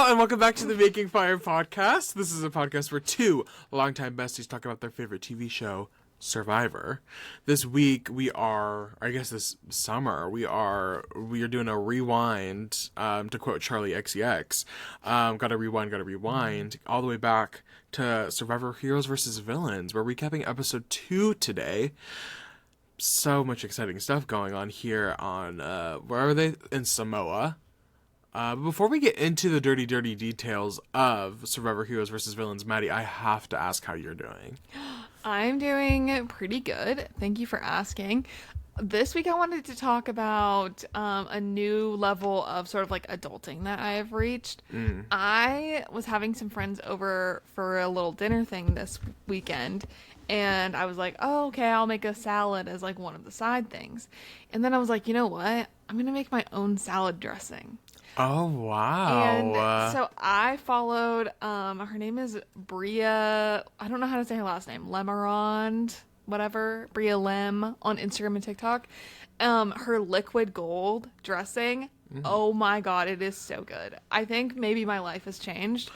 and welcome back to the Making Fire podcast. This is a podcast where two longtime besties talk about their favorite TV show, Survivor. This week this summer, we are doing a rewind, to quote Charlie XCX. Gotta rewind, all the way back to Survivor Heroes vs. Villains. We're recapping episode 2 today. So much exciting stuff going on here on, where are they? In Samoa. But before we get into the dirty details of Survivor Heroes vs. Villains, Maddie, I have to ask how you're doing. I'm doing pretty good. Thank you for asking. This week I wanted to talk about a new level of sort of like adulting that I have reached. I was having some friends over for a little dinner thing this weekend, and I was like, oh, okay, I'll make a salad as like one of the side things. And then I was like, you know what? I'm going to make my own salad dressing. Oh, wow. And so I followed, her name is Bria, I don't know how to say her last name, Lemarond, whatever, Bria Lem on Instagram and TikTok. Her liquid gold dressing, oh my god, it is so good. I think maybe my life has changed.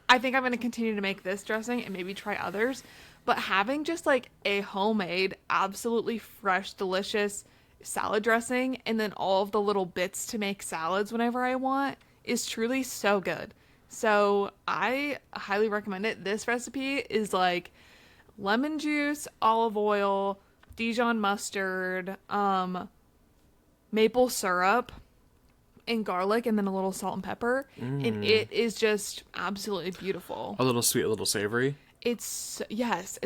I think I'm going to continue to make this dressing and maybe try others, but having just like a homemade, absolutely fresh, delicious salad dressing and then all of the little bits to make salads whenever I want is truly so good. So I highly recommend it. This recipe is like lemon juice, olive oil, Dijon mustard, maple syrup, and garlic, and then a little salt and pepper. And it is just absolutely beautiful. A little sweet, a little savory. It's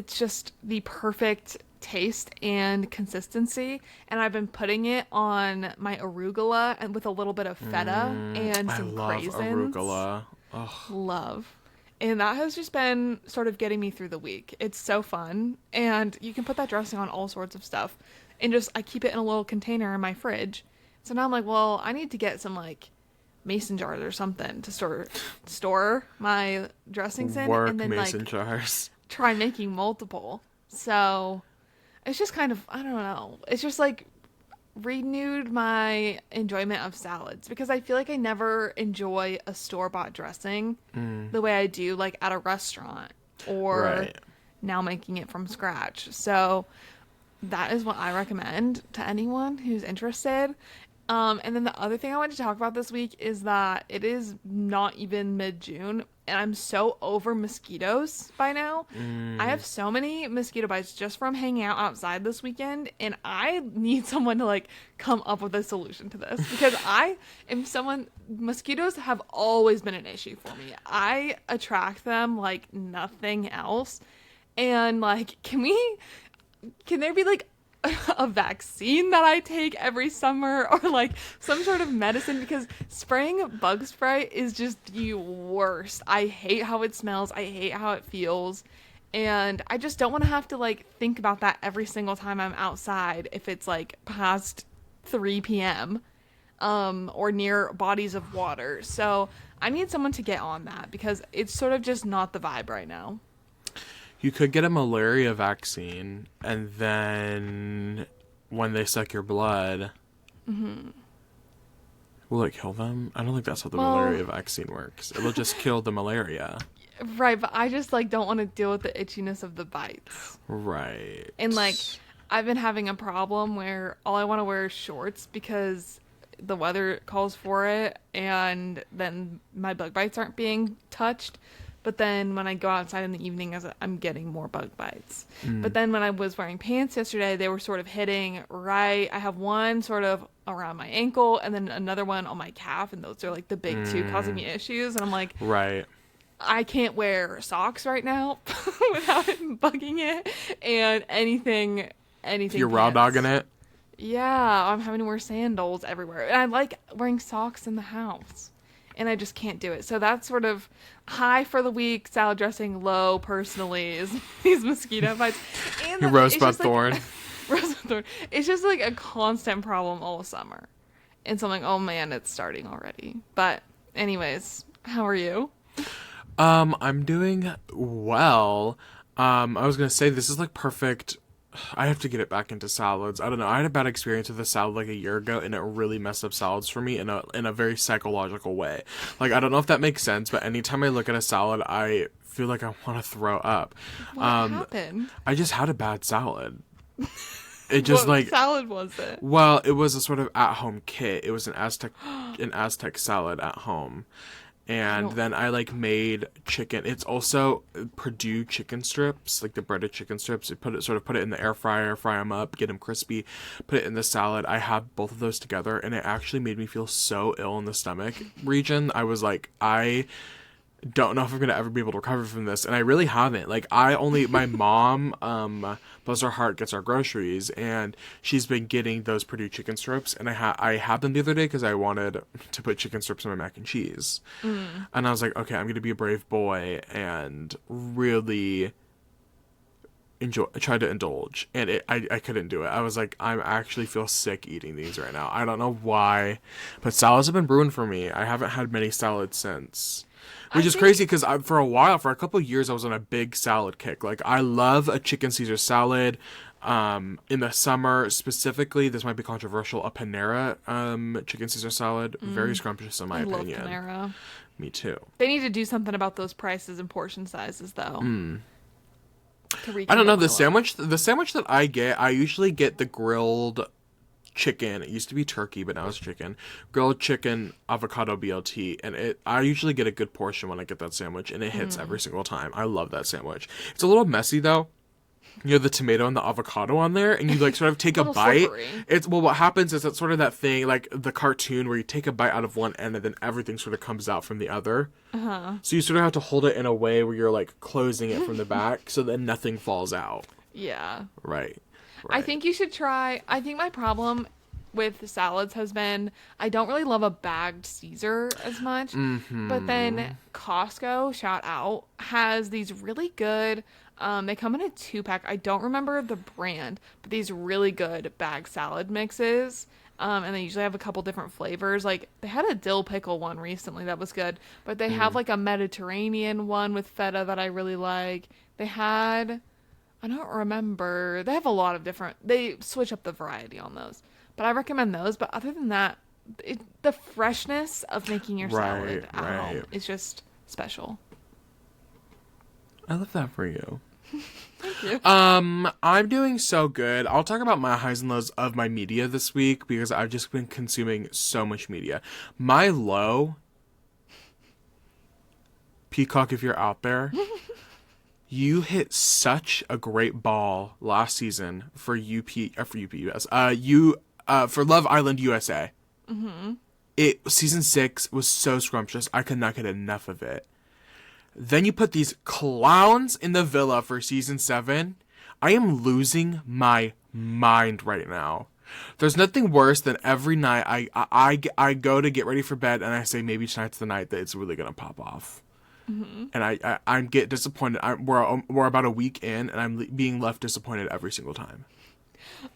just the perfect taste and consistency, and I've been putting it on my arugula and with a little bit of feta and some craisins. I love arugula. Ugh. Love. And that has just been sort of getting me through the week. It's so fun, and you can put that dressing on all sorts of stuff, and just I keep it in a little container in my fridge. So now I'm like, well, I need to get some like mason jars or something to store my dressings in, and then mason jars. Try making multiple. So it's just kind of, I don't know. It's just like renewed my enjoyment of salads, because I feel like I never enjoy a store-bought dressing the way I do like at a restaurant or now making it from scratch. So that is what I recommend to anyone who's interested. And then the other thing I wanted to talk about this week is that it is not even mid-June, and I'm so over mosquitoes by now. I have so many mosquito bites just from hanging out outside this weekend, and I need someone to like come up with a solution to this, because mosquitoes have always been an issue for me. I attract them like nothing else. And like, can there be like a vaccine that I take every summer, or like some sort of medicine, because spraying bug spray is just the worst. I hate how it smells. I hate how it feels. And I just don't want to have to like think about that every single time I'm outside if it's like past 3 p.m. Or near bodies of water. So I need someone to get on that, because it's sort of just not the vibe right now. You could get a malaria vaccine, and then when they suck your blood, will it kill them? I don't think that's how the malaria vaccine works. It'll just kill the malaria. Right, but I just like don't want to deal with the itchiness of the bites. Right. And like, I've been having a problem where all I want to wear is shorts because the weather calls for it, and then my bug bites aren't being touched. But then when I go outside in the evening, I'm getting more bug bites. But then when I was wearing pants yesterday, they were sort of hitting right. I have one sort of around my ankle and then another one on my calf. And those are like the big two causing me issues. And I'm like, right, I can't wear socks right now without it bugging it. And anything. You're raw dogging it? Yeah, I'm having to wear sandals everywhere. And I like wearing socks in the house. And I just can't do it. So that's sort of high for the week, salad dressing. Low, personally, is these mosquito bites. And your rosebud thorn. Rosebud thorn. It's just like a constant problem all summer. And so I'm like, oh man, it's starting already. But anyways, how are you? I'm doing well. I was going to say, this is like perfect I have to get it back into salads. I don't know. I had a bad experience with a salad like a year ago, and it really messed up salads for me in a very psychological way. Like, I don't know if that makes sense, but anytime I look at a salad, I feel like I want to throw up. What happened? I just had a bad salad. It just What like salad was it? well, it was a sort of at-home kit. It was an Aztec salad at home. And then I like made chicken. It's also Purdue chicken strips, like the breaded chicken strips. You put it in the air fryer, fry them up, get them crispy, put it in the salad. I had both of those together, and it actually made me feel so ill in the stomach region. I was like, I don't know if I'm gonna ever be able to recover from this, and I really haven't. Like, my mom, bless her heart, gets our groceries, and she's been getting those Purdue chicken strips, and I had them the other day because I wanted to put chicken strips in my mac and cheese, and I was like, okay, I'm gonna be a brave boy and really try to indulge, and I couldn't do it. I was like, I actually feel sick eating these right now. I don't know why, but salads have been brewing for me. I haven't had many salads since. Which is crazy because for a couple of years, I was on a big salad kick. Like, I love a chicken Caesar salad. In the summer, specifically, this might be controversial, a Panera chicken Caesar salad. Very scrumptious in my opinion. I love Panera. Me too. They need to do something about those prices and portion sizes, though. I don't know, the sandwich that I get, I usually get the grilled chicken. It used to be turkey, but now it's chicken. Grilled chicken avocado BLT, and I usually get a good portion when I get that sandwich, and it hits every single time. I love that sandwich. It's a little messy though. You have the tomato and the avocado on there, and you like sort of take a bite. Slippery. What happens is it's sort of that thing like the cartoon where you take a bite out of one end and then everything sort of comes out from the other. So you sort of have to hold it in a way where you're like closing it from the back so that nothing falls out. Yeah. Right. I think you should try. I think my problem with salads has been I don't really love a bagged Caesar as much. But then Costco, shout out, has these really good, they come in a 2-pack. I don't remember the brand, but these really good bagged salad mixes. And they usually have a couple different flavors. Like, they had a dill pickle one recently that was good. But they have like a Mediterranean one with feta that I really like. They had... I don't remember. They have a lot of different... They switch up the variety on those. But I recommend those. But other than that, the freshness of making your salad at home is just special. I love that for you. Thank you. I'm doing so good. I'll talk about my highs and lows of my media this week because I've just been consuming so much media. My low... Peacock, if you're out there... You hit such a great ball last season for for Love Island USA. Season 6 was so scrumptious. I could not get enough of it. Then you put these clowns in the villa for season 7. I am losing my mind right now. There's nothing worse than every night I go to get ready for bed and I say maybe tonight's the night that it's really gonna pop off. And I get disappointed. We're about a week in, and I'm being left disappointed every single time.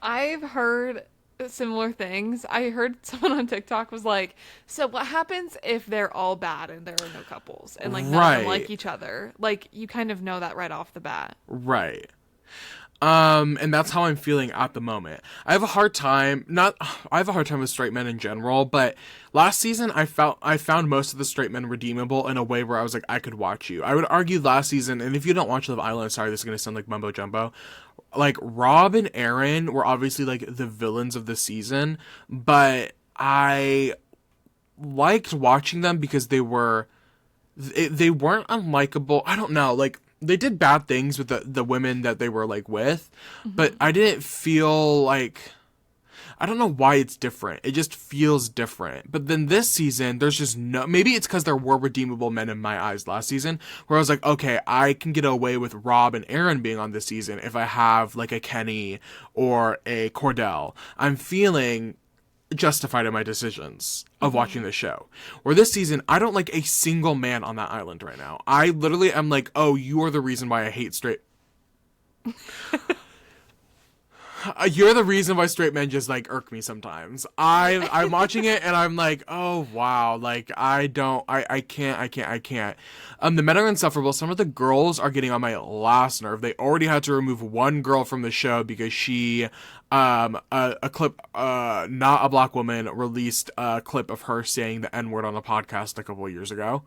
I've heard similar things. I heard someone on TikTok was like, so what happens if they're all bad and there are no couples? And like none of them like each other? Like, you kind of know that right off the bat. Right. And that's how I'm feeling at the moment. I have a hard time with straight men in general, but last season I found most of the straight men redeemable in a way where I was like, I could watch you. I would argue last season, and if you don't watch Love Island, sorry, this is going to sound like mumbo jumbo, like Rob and Aaron were obviously like the villains of the season, but I liked watching them because they weren't unlikable. I don't know, like, they did bad things with the women that they were like with, but I didn't feel like, I don't know why it's different. It just feels different. But then this season, there's just maybe it's because there were redeemable men in my eyes last season where I was like, okay, I can get away with Rob and Aaron being on this season if I have like a Kenny or a Cordell. I'm feeling justified in my decisions of watching this show. Where this season, I don't like a single man on that island right now. I literally am like, oh, you are the reason why I hate straight... You're the reason why straight men just like irk me sometimes. I'm watching it and I'm like, oh wow, like I can't. The men are insufferable. Some of the girls are getting on my last nerve. They already had to remove one girl from the show because she a clip, not a black woman, released a clip of her saying the N-word on a podcast a couple of years ago.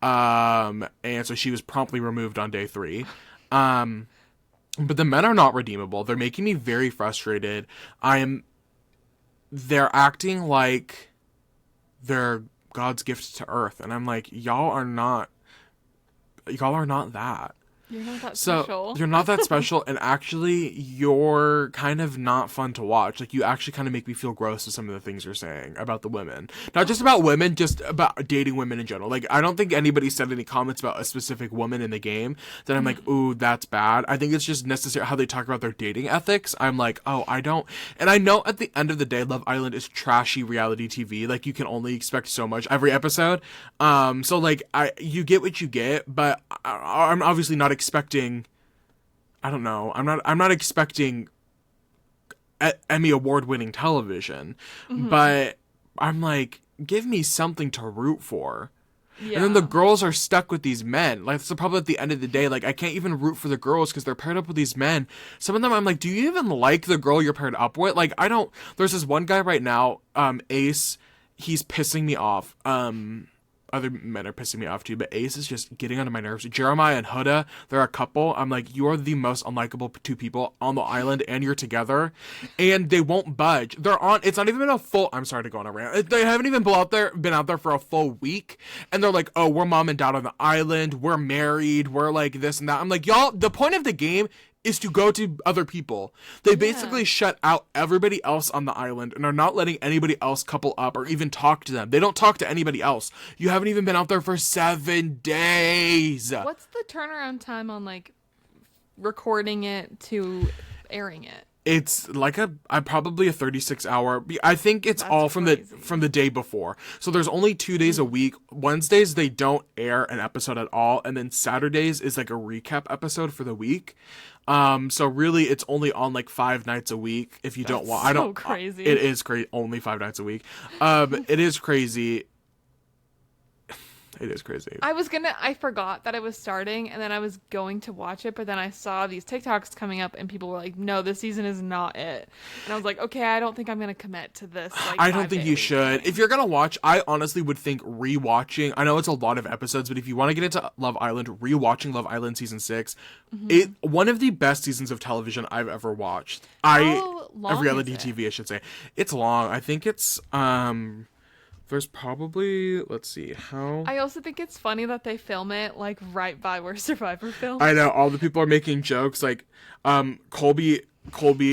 And so she was promptly removed on day 3. But the men are not redeemable. They're making me very frustrated. They're acting like they're God's gift to earth. And I'm like, y'all are not that. You're not that So special. you're not that special, and actually you're kind of not fun to watch. Like, you actually kind of make me feel gross with some of the things you're saying about the women. Not just about women, just about dating women in general. Like, I don't think anybody said any comments about a specific woman in the game that I'm like, ooh, that's bad. I think it's just necessary how they talk about their dating ethics. I'm like, oh, I don't. And I know at the end of the day, Love Island is trashy reality TV. Like, you can only expect so much every episode. So like, you get what you get, but I'm obviously not expecting, I don't know, I'm not expecting Emmy award winning television, but I'm like, give me something to root for. Yeah. And then the girls are stuck with these men. Like, that's the problem at the end of the day. Like, I can't even root for the girls because they're paired up with these men. Some of them, I'm like, do you even like the girl you're paired up with? Like, I don't. There's this one guy right now, Ace. He's pissing me off. Other men are pissing me off too, but Ace is just getting under my nerves. Jeremiah and Huda, they're a couple. I'm like, you are the most unlikable two people on the island, and you're together, and they won't budge. They're on. It's not even been a full. I'm sorry to go on a rant. They haven't even been out there for a full week, and they're like, oh, we're mom and dad on the island. We're married. We're like this and that. I'm like, y'all. The point of the game is to go to other people. They basically shut out everybody else on the island and are not letting anybody else couple up or even talk to them. They don't talk to anybody else. You haven't even been out there for 7 days. What's the turnaround time on like recording it to airing it? It's like probably a 36-hour. I think it's That's all crazy. from the day before. So there's only 2 days a week. Wednesdays they don't air an episode at all, and then Saturdays is like a recap episode for the week. So really it's only on like 5 nights a week if you don't want. So I don't. crazy. It is crazy. Only 5 nights a week. It is crazy. It is crazy. I forgot that it was starting, and then I was going to watch it, but then I saw these TikToks coming up, and people were like, no, this season is not it. And I was like, okay, I don't think I'm going to commit to this. Like, I don't think you should. If you're going to watch, I honestly would think rewatching. I know it's a lot of episodes, but if you want to get into Love Island, rewatching Love Island season 6, one of the best seasons of television I've ever watched. How long Of reality is it? TV, I should say. It's long. I think it's, there's probably, let's see, how... I also think it's funny that they film it like right by where Survivor filmed. I know, all the people are making jokes, like, Colby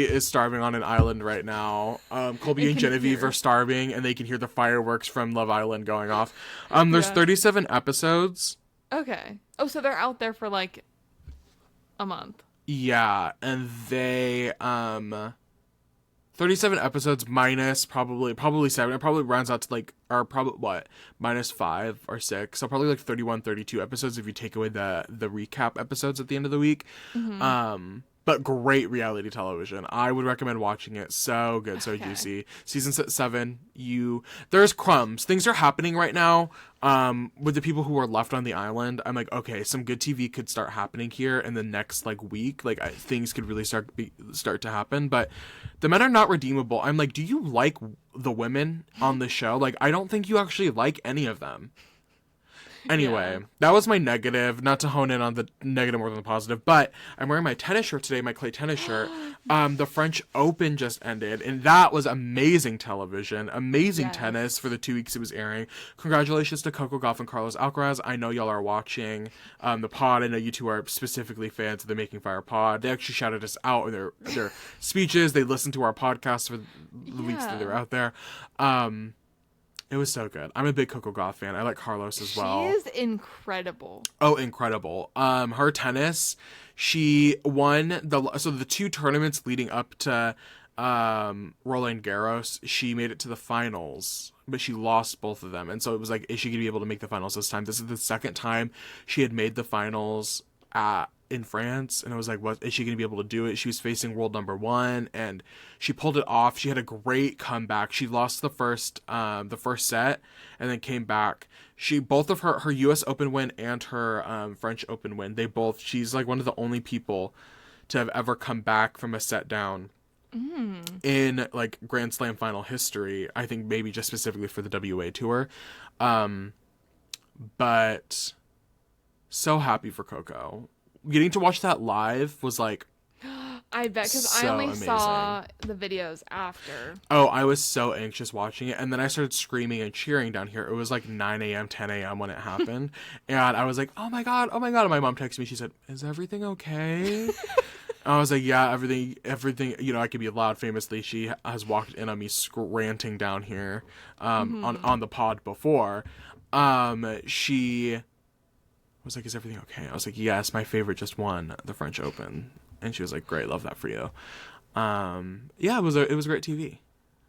is starving on an island right now. Colby and Genevieve are starving, and they can hear the fireworks from Love Island going off. There's 37 episodes. Okay. Oh, so they're out there for like a month. Yeah, and they, 37 episodes minus probably 7. It probably rounds out to like, or probably what, minus 5 or 6. So probably like 31, 32 episodes if you take away the recap episodes at the end of the week. But great reality television. I would recommend watching it. So good, so juicy. Season 7, there's crumbs. Things are happening right now with the people who are left on the island. I'm like, okay, some good TV could start happening here in the next like week. Like things could really start to happen. But the men are not redeemable. I'm like, do you like the women on the show? Like, I don't think you actually like any of them. Anyway, that was my negative. Not to hone in on the negative more than the positive, but I'm wearing my tennis shirt today, my clay tennis shirt. The French Open just ended, and that was amazing television, amazing tennis for the 2 weeks it was airing. Congratulations to Coco Gauff and Carlos Alcaraz. I know y'all are watching the pod. I know you two are specifically fans of the Making Fire pod. They actually shouted us out in their speeches. They listened to our podcast for the weeks that they were out there. It was so good. I'm a big Coco Gauff fan. I like Carlos as well. She is incredible. Oh, incredible. Her tennis, she won the 2 tournaments leading up to Roland Garros. She made it to the finals, but she lost both of them. And so it was like, is she going to be able to make the finals this time? This is the second time she had made the finals in France, and I was like, what is she going to be able to do it? She was facing world number 1, and she pulled it off. She had a great comeback. She lost the first set, and then came back. Both of her U.S. Open win and her French Open win, she's like one of the only people to have ever come back from a set down in like Grand Slam final history. I think maybe just specifically for the WA tour. But so happy for Coco. Getting to watch that live was like, I bet, because I so only amazing. saw the videos after. Oh, I was so anxious watching it. And then I started screaming and cheering down here. It was like 9 a.m., 10 a.m. when it happened. And I was like, oh my God, oh my God. And my mom texted me. She said, is everything okay? I was like, yeah, everything, you know, I could be loud. Famously, she has walked in on me ranting down here on the pod before. She was like, is everything okay? I was like, yes, my favorite just won the French Open. And she was like, great, love that for you. Yeah, it was great TV.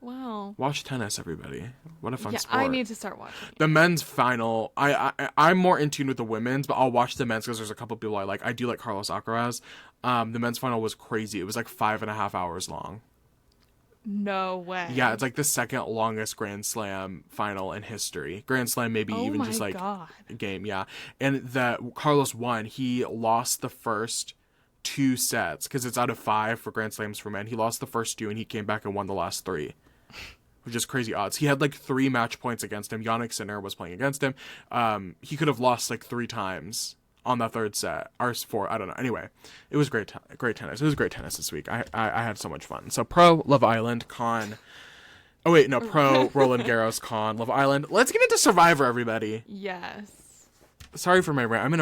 Wow. Watch tennis, everybody. What a fun sport. I need to start watching it. The men's final, I'm more in tune with the women's, but I'll watch the men's because there's a couple people I like. I do like Carlos Alcaraz. The men's final was crazy. It was like 5.5 hours long. No way. Yeah, it's like the second longest Grand Slam final in history. Grand Slam, maybe even just like God. game, yeah. And Carlos won. He lost the first 2 sets because it's out of 5 for Grand Slams for men. He lost the first 2 and he came back and won the last 3, which is crazy odds. He had like 3 match points against him. Yannick Sinner was playing against him. He could have lost like 3 times on the 3rd set, or 4, I don't know. Anyway, it was great tennis. It was great tennis this week. I had so much fun. So pro Love Island, con. Oh wait, no, pro Roland Garros, con Love Island. Let's get into Survivor, everybody. Yes. Sorry for my rant. I'm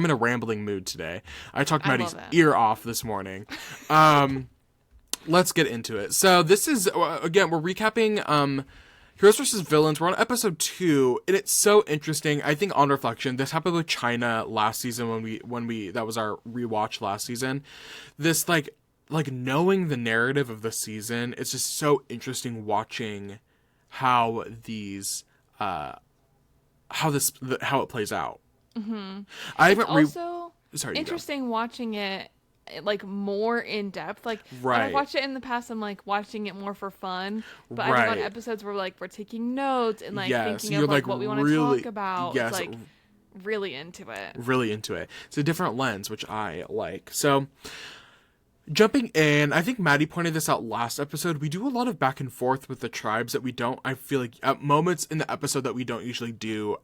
in a rambling mood today. I talked Maddie's ear off this morning. Let's get into it. So this is again, we're recapping Heroes vs. Villains. We're on episode 2, and it's so interesting. I think on reflection, this happened with China last season when we that was our rewatch last season. This like knowing the narrative of the season, it's just so interesting watching how these how it plays out. Mm-hmm. I haven't also sorry, interesting watching it like more in depth. Like when I've watched it in the past, I'm like watching it more for fun. But I think on episodes where like we're taking notes and like thinking of like what we want to talk about. Yes, it's like really into it. Really into it. It's a different lens, which I like. So jumping in, I think Maddie pointed this out last episode. We do a lot of back and forth with the tribes that we don't. I feel like at moments in the episode that we don't usually do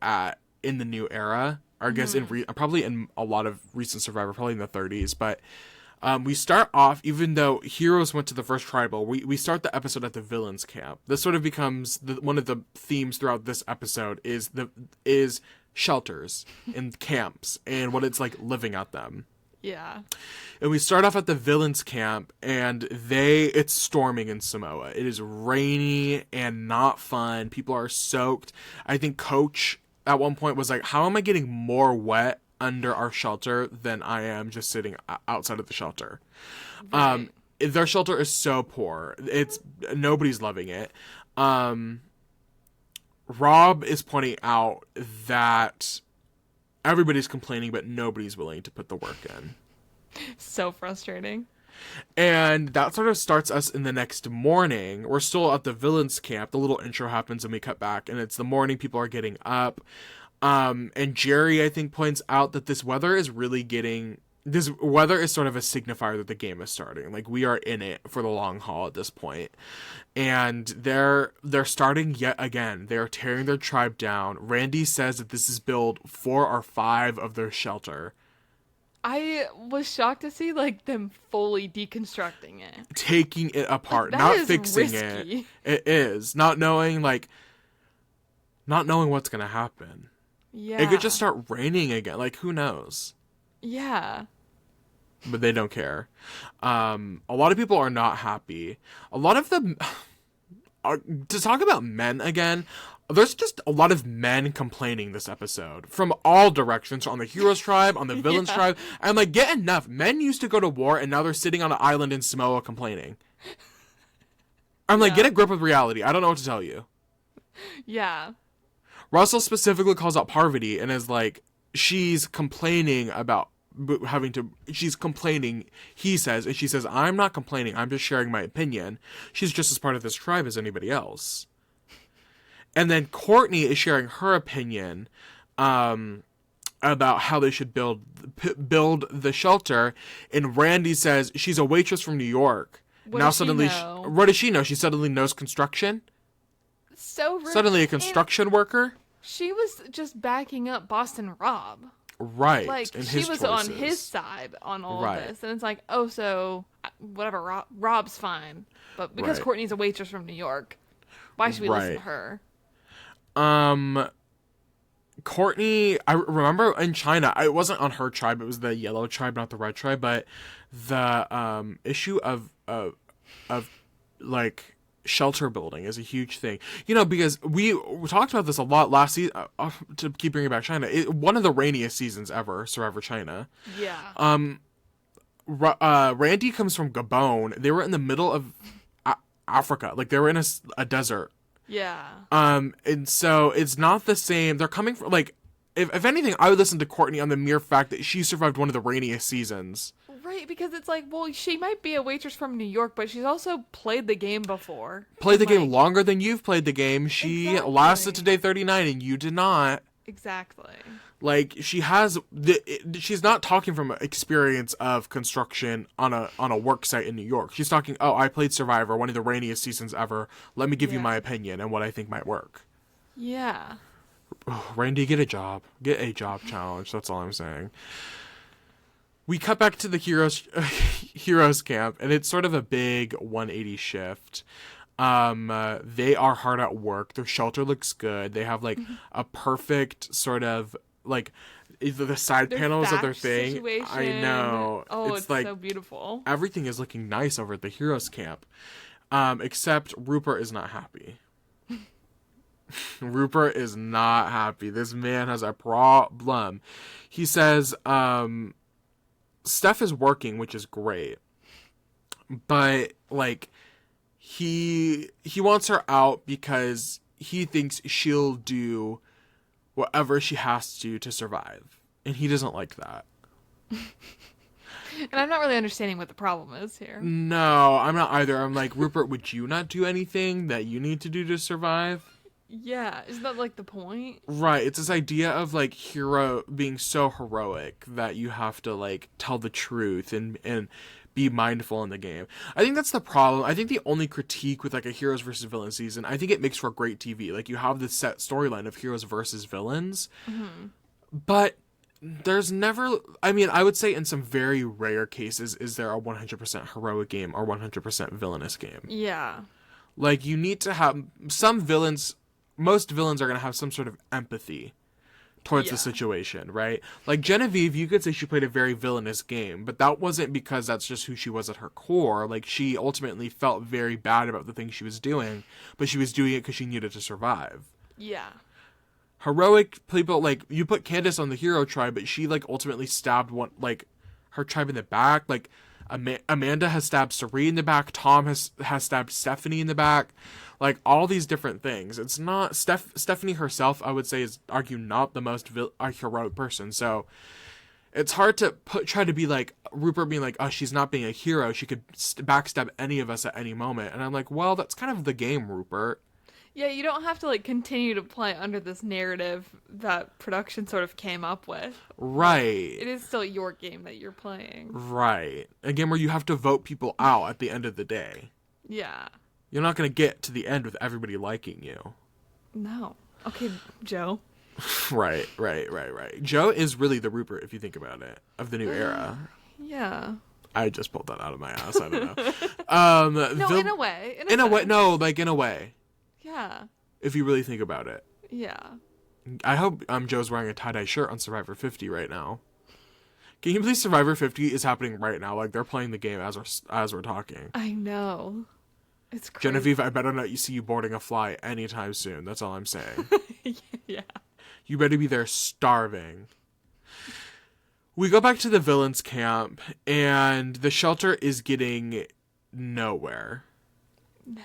in the new era. I guess probably in a lot of recent Survivor, probably in the 30s. But we start off, even though heroes went to the first tribal, we start the episode at the villains camp. This sort of becomes one of the themes throughout this episode is shelters and camps and what it's like living at them. Yeah. And we start off at the villains camp, and it's storming in Samoa. It is rainy and not fun. People are soaked. I think Coach at one point was like, how am I getting more wet under our shelter than I am just sitting outside of the shelter? Right. Their shelter is so poor. Nobody's loving it. Rob is pointing out that everybody's complaining, but nobody's willing to put the work in. So frustrating. And that sort of starts us in the next morning. We're still at the villains camp. The little intro happens and we cut back, and it's the morning. People are getting up. And Jerry, I think, points out that this weather is sort of a signifier that the game is starting. Like, we are in it for the long haul at this point. And they're starting yet again. They're tearing their tribe down. Randy says that this is build 4 or 5 of their shelter. I was shocked to see like them fully deconstructing it, taking it apart, not fixing risky. It is not knowing what's gonna happen. Yeah, it could just start raining again. Like, who knows? Yeah, but they don't care. A lot of people are not happy. A lot of them to talk about men again. There's just a lot of men complaining this episode from all directions, on the heroes tribe, on the villains tribe. I'm like, get enough. Men used to go to war, and now they're sitting on an island in Samoa complaining. I'm like, get a grip with reality. I don't know what to tell you. Yeah. Russell specifically calls out Parvati and is like, she's complaining about she's complaining, he says, and she says, I'm not complaining, I'm just sharing my opinion. She's just as part of this tribe as anybody else. And then Courtney is sharing her opinion about how they should build the shelter, and Randy says she's a waitress from New York. What Now does she suddenly, know? what does she know? She suddenly knows construction? So rude. Suddenly a construction worker? She was just backing up Boston Rob. Right. Like, and she his was choices. on his side on all Right. of this. And it's like, oh, so whatever, Rob's fine. But because Right. Courtney's a waitress from New York, why should we listen to Right. her? Courtney, I remember in China, it wasn't on her tribe, it was the yellow tribe, not the red tribe, but the issue of like shelter building is a huge thing. You know, because we talked about this a lot last season, to keep bringing back China. One of the rainiest seasons ever, Survivor China. Yeah. Randy comes from Gabon. They were in the middle of Africa. Like, they were in a desert. Yeah. And so it's not the same. They're coming from, like, if anything, I would listen to Courtney on the mere fact that she survived one of the rainiest seasons. Right, because it's like, well, she might be a waitress from New York, but she's also played the game before. Played the And, game like, longer than you've played the game. She Exactly. lasted to day 39 and you did not. Exactly. Like, she's not talking from experience of construction on a work site in New York. She's talking, oh, I played Survivor, one of the rainiest seasons ever. Let me give you Yeah. my opinion and what I think might work. Yeah. Randy, get a job. Get a job challenge. That's all I'm saying. We cut back to the heroes camp, and it's sort of a big 180 shift. They are hard at work. Their shelter looks good. They have like a perfect sort of like the side Their panels of their thatch thing. situation. I know. Oh, it's like so beautiful. everything is looking nice over at the heroes camp, except Rupert is not happy. Rupert is not happy. This man has a problem. He says, Steph is working, which is great, but like he wants her out because he thinks she'll do whatever she has to survive, and he doesn't like that. And I'm not really understanding what the problem is here. No, I'm not either. I'm like, Rupert, would you not do anything that you need to do to survive? Yeah, isn't that like the point? Right, it's this idea of like hero being so heroic that you have to like tell the truth and be mindful in the game. I think that's the problem. I think the only critique with like a heroes versus villains season, I think it makes for great TV. Like, you have this set storyline of heroes versus villains, but there's never, I mean, I would say in some very rare cases is there a 100% heroic game or 100% villainous game. Yeah. Like, you need to have some villains. Most villains are going to have some sort of empathy towards the Yeah. situation, right? Like, Genevieve, you could say she played a very villainous game, but that wasn't because that's just who she was at her core. Like, she ultimately felt very bad about the things she was doing, but she was doing it because she needed to survive. Yeah. Heroic people, like, you put Candace on the hero tribe, but she, like, ultimately stabbed her tribe in the back. Like, Amanda has stabbed Sari in the back. Tom has stabbed Stephanie in the back. Like, all these different things. It's not Stephanie herself, I would say, is not the most heroic person. So it's hard to try to be like Rupert being like, oh, she's not being a hero. She could backstab any of us at any moment. And I'm like, well, that's kind of the game, Rupert. Yeah, you don't have to like continue to play under this narrative that production sort of came up with. Right. It is still your game that you're playing. Right. A game where you have to vote people out at the end of the day. Yeah. You're not going to get to the end with everybody liking you. No. Okay, Joe. Right. Joe is really the Rupert, if you think about it, of the new era. Yeah. I just pulled that out of my ass. I don't know. No, in a way. In a way. sense. No, like, in a way. Yeah. If you really think about it. Yeah. I hope Joe's wearing a tie-dye shirt on Survivor 50 right now. Can you believe Survivor 50 is happening right now? Like, they're playing the game as we're talking. I know. It's crazy. Genevieve, I better not see you boarding a fly anytime soon. That's all I'm saying. Yeah. You better be there starving. We go back to the villains camp, and the shelter is getting nowhere. No.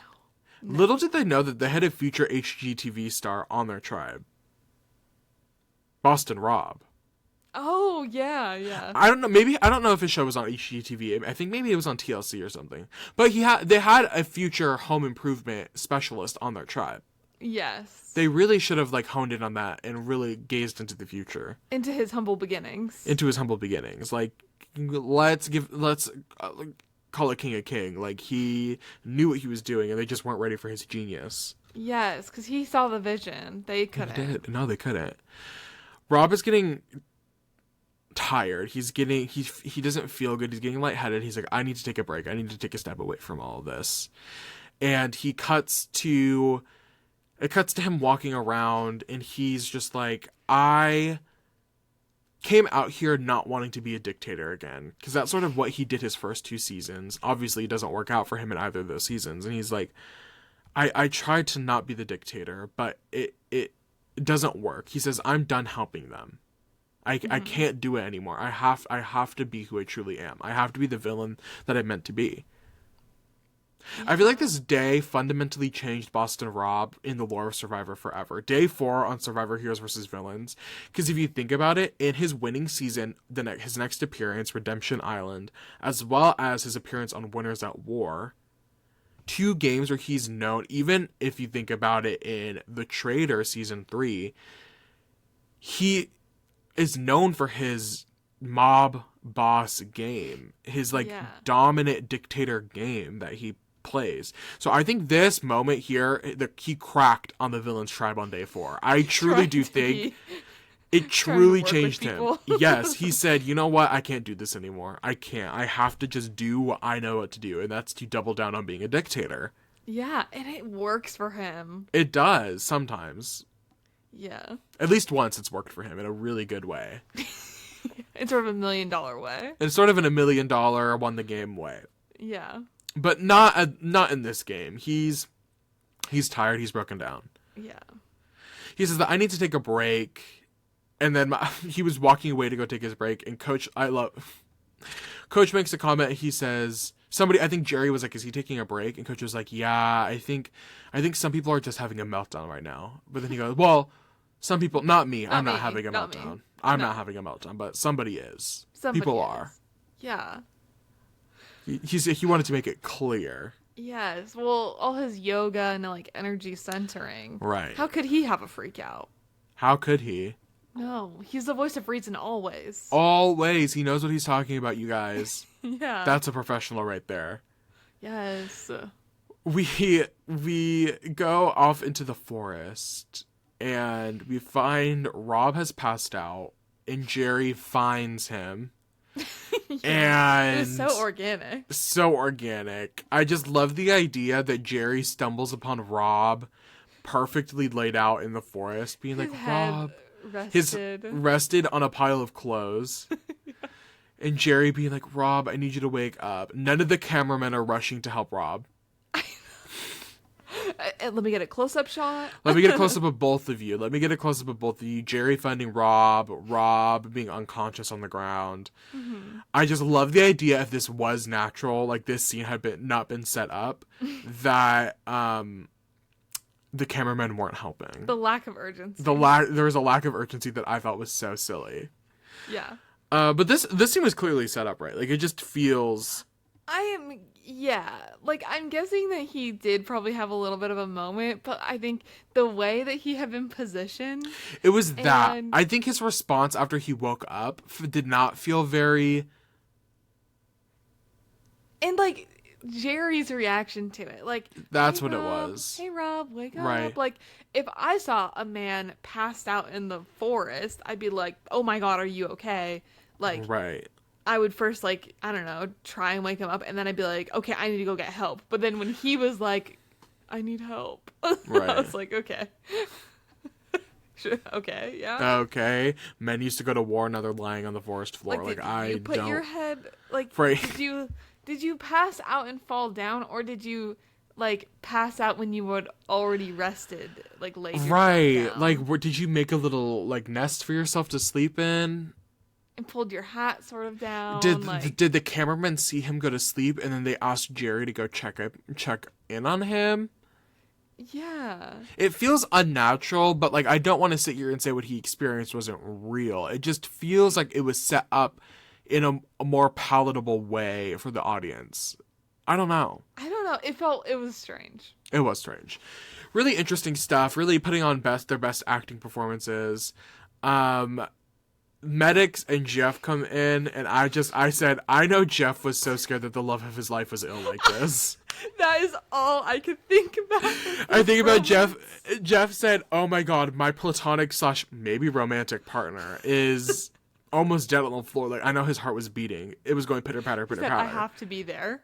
Little did they know that they had a future HGTV star on their tribe. Boston Rob. Oh, yeah. I don't know. Maybe I don't know if his show was on HGTV. I think maybe it was on TLC or something. But they had a future home improvement specialist on their tribe. Yes. They really should have like honed in on that and really gazed into the future, Into his humble beginnings. Like, let's call it King of King. Like, he knew what he was doing, and they just weren't ready for his genius. Yes, because he saw the vision. They couldn't. They did. No, they couldn't. Rob is getting tired. He doesn't feel good. He's getting lightheaded. He's like, I need to take a break. I need to take a step away from all of this. And it cuts to him walking around, and he's just like, I came out here not wanting to be a dictator again, because that's sort of what he did his first 2 seasons. Obviously, it doesn't work out for him in either of those seasons, and he's like, I tried to not be the dictator, but it doesn't work. He says, I'm done helping them. I can't do it anymore. I have to be who I truly am. I have to be the villain that I'm meant to be. Yeah. I feel like this day fundamentally changed Boston Rob in the lore of Survivor forever. Day 4 on Survivor Heroes vs. Villains. Because if you think about it, in his winning season, his next appearance, Redemption Island, as well as his appearance on Winners at War, 2 games where he's known, even if you think about it in The Traitor season 3, he is known for his mob boss game, his dominant dictator game that he plays. So I think this moment here, he cracked on the villain's tribe on day 4. I truly do think it truly changed him. Yes, he said, you know what? I can't do this anymore. I can't. I have to just do what I know what to do, and that's to double down on being a dictator. Yeah, and it works for him. It does, sometimes. Yeah. At least once it's worked for him in a really good way. In sort of $1 million way. It's sort of in $1 million won the game way. Yeah. But not in this game. He's tired. He's broken down. Yeah. He says that I need to take a break. And then he was walking away to go take his break. And Coach makes a comment. He says, I think Jerry was like, is he taking a break? And Coach was like, yeah, I think some people are just having a meltdown right now. But then he goes, well, some people, not me. I'm not having a meltdown. I'm not having a meltdown, but somebody is. People are. Yeah. He wanted to make it clear. Yes. Well, all his yoga and like energy centering. Right. How could he have a freak out? How could he? No, he's the voice of reason always. Always. He knows what he's talking about, you guys. Yeah. That's a professional right there. Yes. We go off into the forest, and we find Rob has passed out, and Jerry finds him. And it's so organic. So organic. I just love the idea that Jerry stumbles upon Rob perfectly laid out in the forest, being his like, Rob. Rested. Rested on a pile of clothes. Yeah. And Jerry being like, Rob, I need you to wake up. None of the cameramen are rushing to help Rob. Let me get a close-up shot. Let me get a close-up of both of you. Jerry finding Rob being unconscious on the ground. Mm-hmm. I just love the idea, if this was natural, like this scene had not been set up, that the cameramen weren't helping. The lack of urgency. There was a lack of urgency that I thought was so silly. Yeah. But this scene was clearly set up right. Like, it just feels... Like, I'm guessing that he did probably have a little bit of a moment, but I think the way that he had been positioned... It was that. I think his response after he woke up did not feel very... And, like, Jerry's reaction to it. Like, that's hey, what Rob, it was. Hey, Rob, wake up. Right. Like, if I saw a man passed out in the forest, I'd be like, oh my God, are you okay? Like... Right. I would first, like, I don't know, try and wake him up, and then I'd be like, okay, I need to go get help. But then when he was like, I need help, right. I was like, okay. Okay, yeah. Okay. Men used to go to war, now they're lying on the forest floor. Like, did you put your head, like, right. did you pass out and fall down, or did you, like, pass out when you were already rested, like, laid yourself down? Like, did you make a little, like, nest for yourself to sleep in? And pulled your hat sort of down. Did the cameraman see him go to sleep, and then they asked Jerry to go check in on him? Yeah. It feels unnatural, but like I don't want to sit here and say what he experienced wasn't real. It just feels like it was set up in a more palatable way for the audience. I don't know. I don't know. It was strange. It was strange. Really interesting stuff. Really putting on their best acting performances. Medics and Jeff come in, and I said, I know Jeff was so scared that the love of his life was ill like this. That is all I could think about. I think about Jeff. Jeff said, oh my god, my platonic / maybe romantic partner is almost dead on the floor. Like, I know his heart was beating. It was going pitter patter, pitter patter. I have to be there.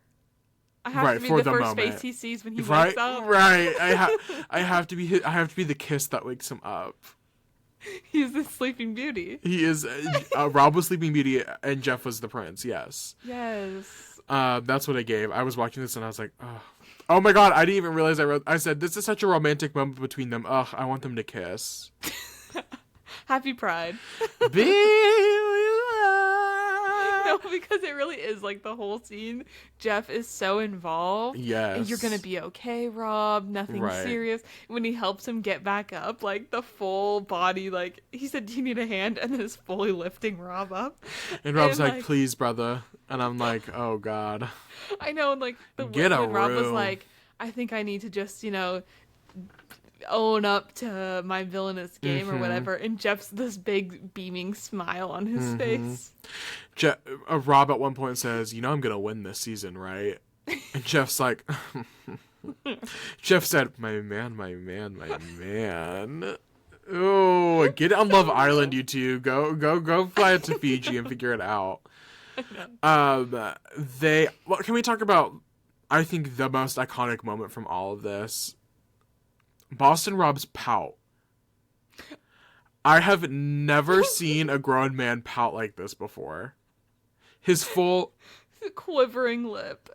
I have to be the first face he sees when he wakes up. Right. I have to be. I have to be the kiss that wakes him up. He's the Sleeping Beauty. He is. Rob was Sleeping Beauty, and Jeff was the prince. Yes. Yes. That's what I gave. I was watching this, and I was like, oh my god! I didn't even realize I said this is such a romantic moment between them. Ugh, I want them to kiss. Happy Pride. No, because it really is like the whole scene. Jeff is so involved. Yes. And you're gonna be okay, Rob. Nothing serious. When he helps him get back up, like the full body, like he said, "Do you need a hand?" And then is fully lifting Rob up. And Rob's like, "Please, brother." And I'm like, "Oh God." I know, and like Get a when Rob was room. like, "I think I need to just, own up to my villainous game or whatever," and Jeff's this big beaming smile on his face. Rob at one point says, I'm gonna win this season, right? And Jeff's like, Jeff said, my man. Oh, get on Love Island, you two. Go fly it to Fiji and figure it out. Can we talk about, I think, the most iconic moment from all of this? Boston Rob's pout. I have never seen a grown man pout like this before. His full... quivering lip.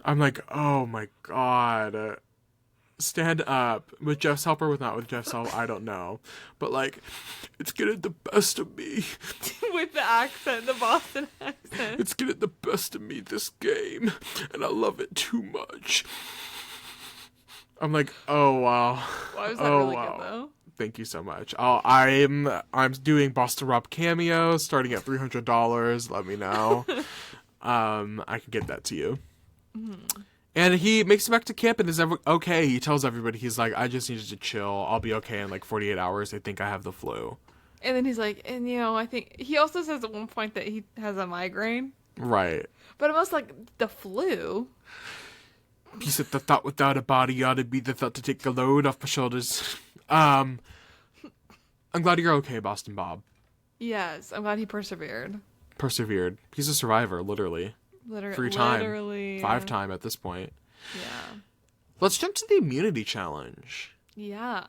I'm like, oh my god. Stand up. With Jeff's help or not with Jeff's help, I don't know. But like, it's getting the best of me. With the accent, the Boston accent. It's getting the best of me this game. And I love it too much. I'm like, oh wow. Why was that really good though? Thank you so much. I'm doing Boston Rob cameo starting at $300. Let me know. I can get that to you. Mm-hmm. And he makes it back to camp and is okay. He tells everybody, he's like, I just needed to chill. I'll be okay in like 48 hours. They think I have the flu. And then he's like, I think he also says at one point that he has a migraine. Right. But almost like the flu. He said the thought without a body ought to be the thought to take a load off my shoulders. I'm glad you're okay, Boston Bob. Yes, I'm glad he persevered. He's a survivor, literally. 3 time. Literally. 5 time at this point. Yeah. Let's jump to the immunity challenge. Yeah.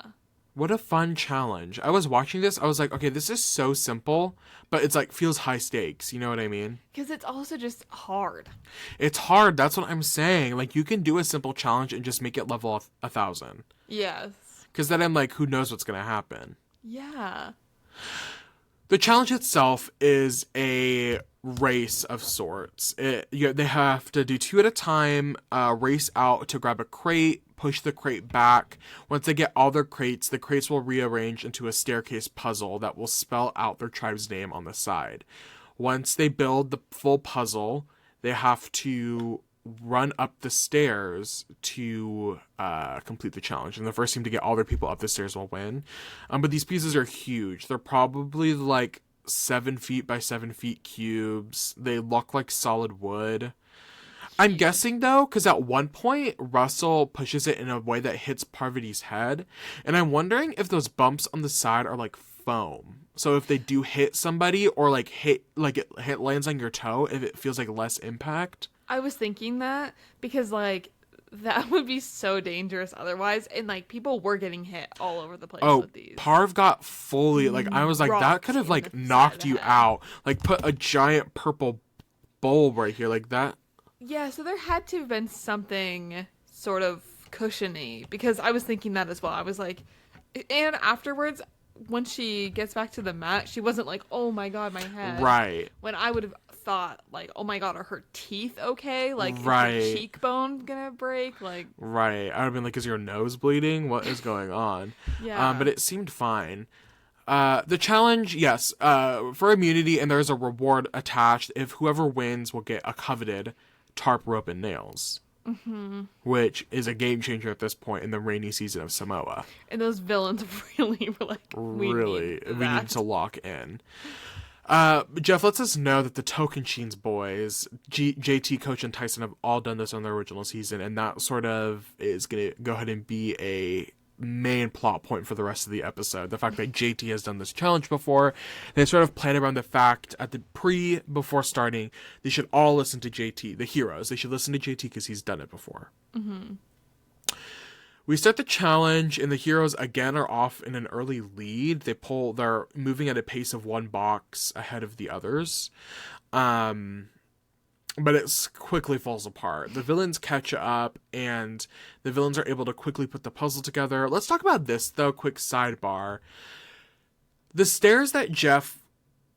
What a fun challenge. I was watching this. I was like, okay, this is so simple, but it's like feels high stakes. You know what I mean? Because it's also just hard. It's hard. That's what I'm saying. Like, you can do a simple challenge and just make it level 1,000. Yes. Because then I'm like, who knows what's going to happen? Yeah. The challenge itself is a race of sorts. They have to do 2 at a time, race out to grab a crate, push the crate back. Once they get all their crates, the crates will rearrange into a staircase puzzle that will spell out their tribe's name on the side. Once they build the full puzzle, they have to run up the stairs to complete the challenge. And the first team to get all their people up the stairs will win. But these pieces are huge. They're probably like 7 feet by 7 feet cubes. They look like solid wood. I'm guessing though, because at one point Russell pushes it in a way that hits Parvati's head. And I'm wondering if those bumps on the side are like foam. So if they do hit somebody or like it lands on your toe, if it feels like less impact. I was thinking that because like that would be so dangerous otherwise, and like people were getting hit all over the place with these. Parv got fully I was like, that could have like knocked you out. Like put a giant purple bulb right here like that. Yeah, so there had to have been something sort of cushiony because I was thinking that as well. I was like, and afterwards, when she gets back to the mat, she wasn't like, oh my god, my head. Right. When I would have thought, like, oh my god, are her teeth okay? Like, Right. is the cheekbone gonna break? Like, Right. I would have been like, is your nose bleeding? What is going on? yeah. But it seemed fine. The challenge, yes, for immunity, and there's a reward attached. If whoever wins will get a coveted tarp rope and nails. Mm-hmm. Which is a game changer at this point in the rainy season of Samoa. And those villains really were like, we need to lock in. Jeff lets us know that the Tocantins boys, JT, Coach, and Tyson have all done this on the original season, and that sort of is going to go ahead and be a main plot point for the rest of the episode. The fact that JT has done this challenge before, they sort of plan around the fact at the before starting, they should all listen to JT, the heroes. They should listen to JT because he's done it before. Mm-hmm. We start the challenge, and the heroes again are off in an early lead. They're moving at a pace of one box ahead of the others. But it quickly falls apart. The villains catch up, and the villains are able to quickly put the puzzle together. Let's talk about this, though. Quick sidebar. The stairs that Jeff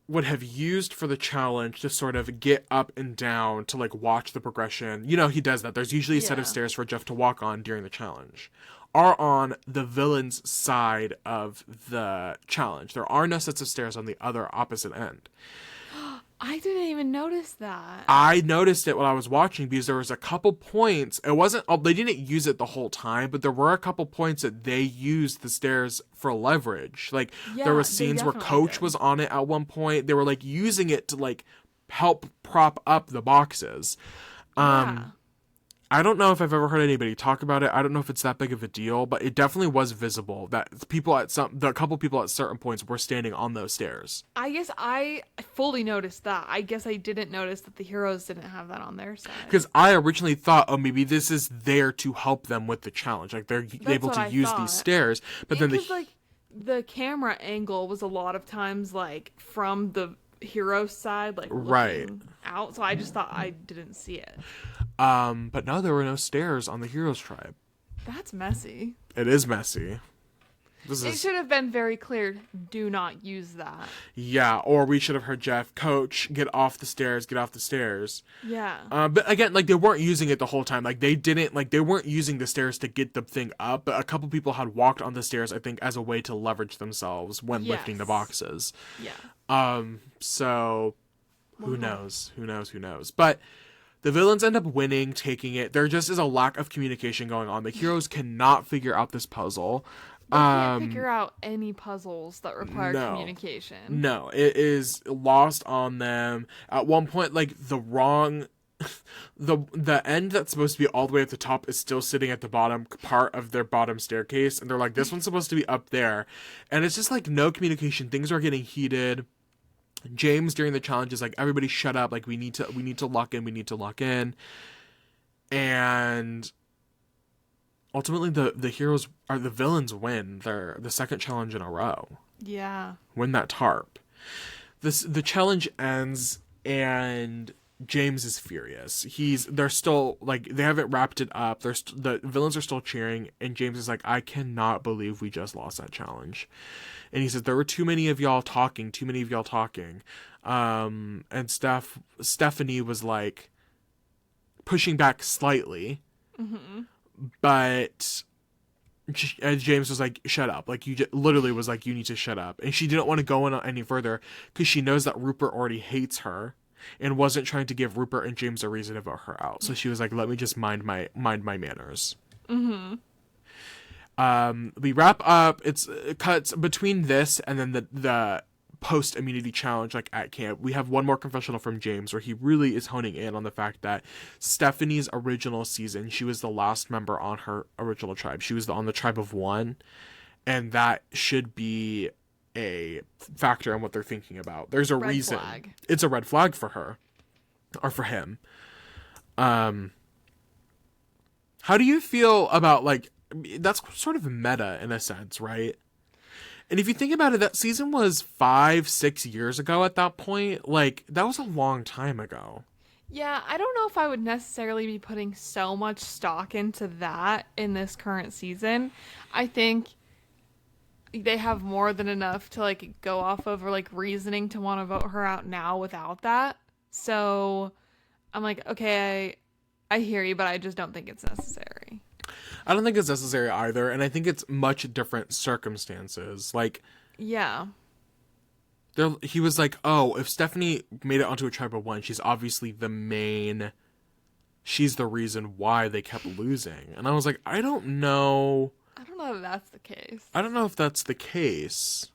would have used for the challenge to sort of get up and down to, like, watch the progression. You know, he does that. There's usually a set of stairs for Jeff to walk on during the challenge. Are on the villain's side of the challenge. There are no sets of stairs on the other opposite end. I didn't even notice that. I noticed it while I was watching because there was a couple points. It wasn't, they didn't use it the whole time, but there were a couple points that they used the stairs for leverage. Like, there were scenes where Coach was on it at one point. They were, like, using it to, like, help prop up the boxes. Yeah. I don't know if I've ever heard anybody talk about it. I don't know if it's that big of a deal, but it definitely was visible that a couple people at certain points were standing on those stairs. I guess I fully noticed that. I guess I didn't notice that the heroes didn't have that on their side. Because I originally thought, oh, maybe this is there to help them with the challenge. Like, they're able to use these stairs. But then the camera angle was a lot of times, like, from the hero side, like, right looking out. So I just thought I didn't see it. But no, there were no stairs on the heroes tribe. That's messy. It is messy. It should have been very clear, do not use that. Yeah, or we should have heard Jeff, Coach, get off the stairs. Yeah. But again, like, they weren't using it the whole time. Like, they weren't using the stairs to get the thing up, but a couple people had walked on the stairs, I think, as a way to leverage themselves when lifting the boxes. Yeah. So who knows? But the villains end up winning, taking it. There just is a lack of communication going on. The heroes cannot figure out this puzzle. They can't figure out any puzzles that require communication. No, it is lost on them. At one point, like, the end that's supposed to be all the way at the top is still sitting at the bottom part of their bottom staircase, and they're like, this one's supposed to be up there. And it's just like no communication. Things are getting heated. James during the challenge is like, everybody shut up, like, we need to lock in. And ultimately the villains win the second challenge in a row. Yeah. Win that tarp. The challenge ends, and James is furious. They're still, like, they haven't wrapped it up. The villains are still cheering, and James is like, I cannot believe we just lost that challenge. And he says, there were too many of y'all talking. And Stephanie was, like, pushing back slightly. Mm-hmm. But James was like, shut up. Like, literally was like, you need to shut up. And she didn't want to go on any further because she knows that Rupert already hates her and wasn't trying to give Rupert and James a reason to vote her out. So she was like, let me just mind my manners. Mm-hmm. We wrap up. It cuts between this and then the post immunity challenge, like, at camp. We have one more confessional from James where he really is honing in on the fact that Stephanie's original season, she was the last member on her original tribe. She was on the tribe of one, and that should be a factor in what they're thinking about. There's a reason. Flag. It's a red flag for her or for him. How do you feel about, like, that's sort of meta in a sense, right? And if you think about it, that season was 5-6 years ago at that point. Like, that was a long time ago. Yeah, I don't know if I would necessarily be putting so much stock into that in this current season. I think they have more than enough to, like, go off of, or, like, reasoning to want to vote her out now without that. So I'm like, okay, I hear you, but I just don't think it's necessary. I don't think it's necessary either, and I think it's much different circumstances. Like, Yeah. he was like, oh, if Stephanie made it onto a tribe of one, she's obviously the main. She's the reason why they kept losing. And I was like, I don't know. I don't know if that's the case. I don't know if that's the case.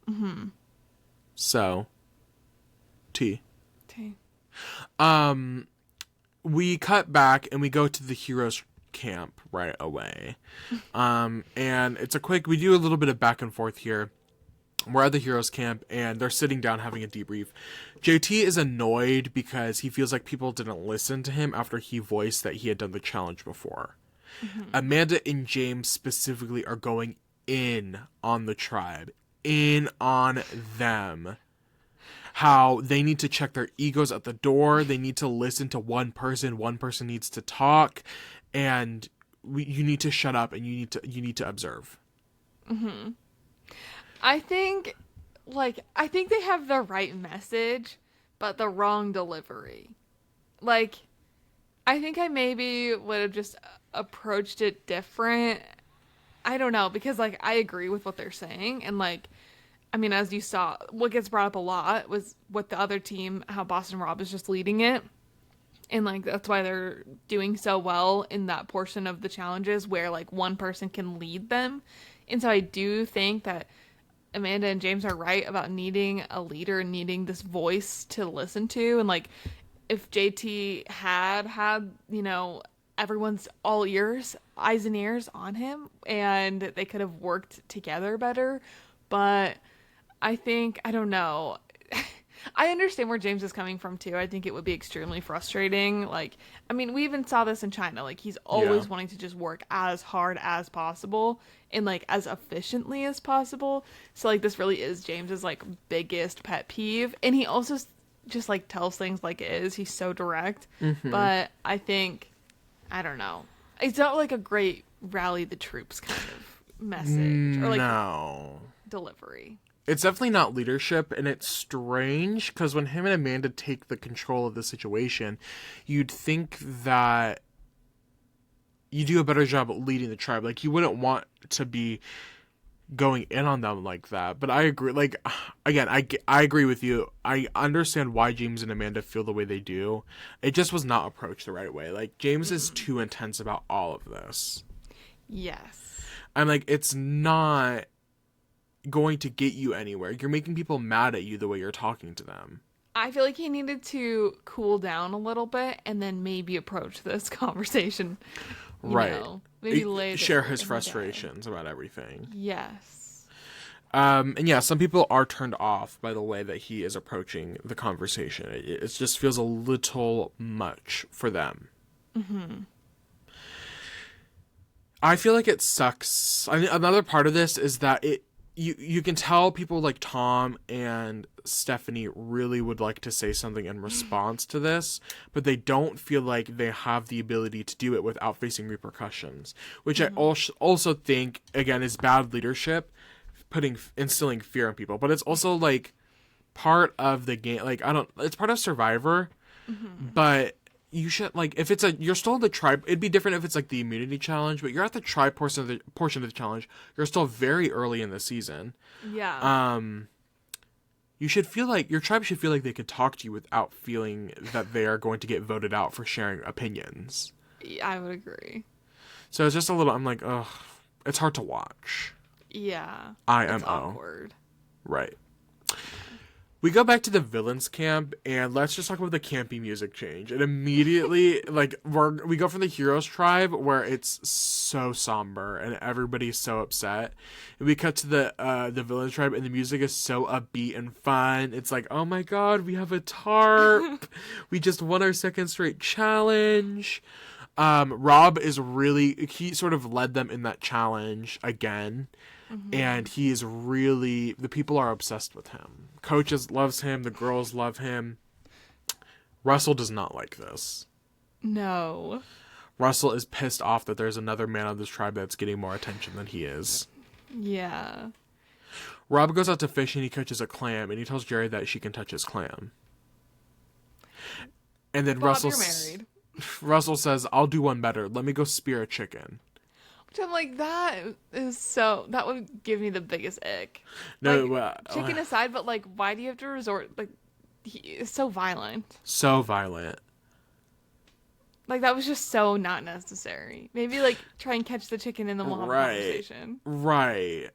Mm-hmm. So, T. T. We cut back and we go to the heroes camp right away. And it's we do a little bit of back and forth here. We're at the heroes camp and they're sitting down having a debrief. JT is annoyed because he feels like people didn't listen to him after he voiced that he had done the challenge before. Mm-hmm. Amanda and James specifically are going in on the tribe, in on them. How they need to check their egos at the door. They need to listen to one person. One person needs to talk, and you need to shut up and you need to observe. Mm-hmm. I think they have the right message, but the wrong delivery. Like, I think I maybe would have just approached it different. I don't know, because, like, I agree with what they're saying, and, like, I mean, as you saw, what gets brought up a lot was with the other team, how Boston Rob is just leading it. And, like, that's why they're doing so well in that portion of the challenges where, like, one person can lead them. And so I do think that Amanda and James are right about needing a leader and needing this voice to listen to. And, like, if JT had, you know, everyone's all eyes and ears on him, and they could have worked together better. But I think, I don't know. I understand where James is coming from, too. I think it would be extremely frustrating. Like, I mean, we even saw this in China. Like, he's always wanting to just work as hard as possible and, like, as efficiently as possible. So, like, this really is James's, like, biggest pet peeve. And he also just, like, tells things like it is. He's so direct. Mm-hmm. But I think, I don't know. It's not, like, a great rally the troops kind of message. Or, like, delivery. It's definitely not leadership, and it's strange because when him and Amanda take the control of the situation, you'd think that you do a better job at leading the tribe. Like, you wouldn't want to be going in on them like that. But I agree. Like, again, I agree with you. I understand why James and Amanda feel the way they do. It just was not approached the right way. Like, James is too intense about all of this. Yes. I'm like, it's not going to get you anywhere. You're making people mad at you the way you're talking to them. I feel like he needed to cool down a little bit and then maybe approach this conversation. Right. Maybe later. Share his frustrations about everything. Yes. And yeah, some people are turned off by the way that he is approaching the conversation. It just feels a little much for them. Mm-hmm. I feel like it sucks. I mean, another part of this is that you can tell people like Tom and Stephanie really would like to say something in response to this, but they don't feel like they have the ability to do it without facing repercussions, which I also think, again, is bad leadership, instilling fear in people. But it's also like part of the game. Like, it's part of Survivor, but you should, like, if you're still in the tribe, it'd be different if it's like the immunity challenge, but you're at the tribe portion of the challenge. You're still very early in the season. Yeah. You should feel like your tribe should feel like they could talk to you without feeling that they are going to get voted out for sharing opinions. Yeah, I would agree. So it's just a little, I'm like, ugh, it's hard to watch. Yeah. IMO. It's awkward. Right. We go back to the villains camp, and let's just talk about the campy music change. And immediately, like, we go from the heroes tribe, where it's so somber, and everybody's so upset. And we cut to the villains tribe, and the music is so upbeat and fun. It's like, oh my god, we have a tarp! We just won our second straight challenge. Rob he sort of led them in that challenge again. Mm-hmm. And he is the people are obsessed with him. Coaches loves him. The girls love him. Russell does not like this. No. Russell is pissed off that there's another man on this tribe that's getting more attention than he is. Yeah. Rob goes out to fish and he catches a clam, and he tells Jerry that she can touch his clam. And then Bob, you're married. Russell says, "I'll do one better. Let me go spear a chicken." Which I'm like, that would give me the biggest ick. No, like, chicken aside, but like, why do you have to resort, like, he is so violent. So violent. Like, that was just so not necessary. Maybe, like, try and catch the chicken and then we'll have a conversation. Right.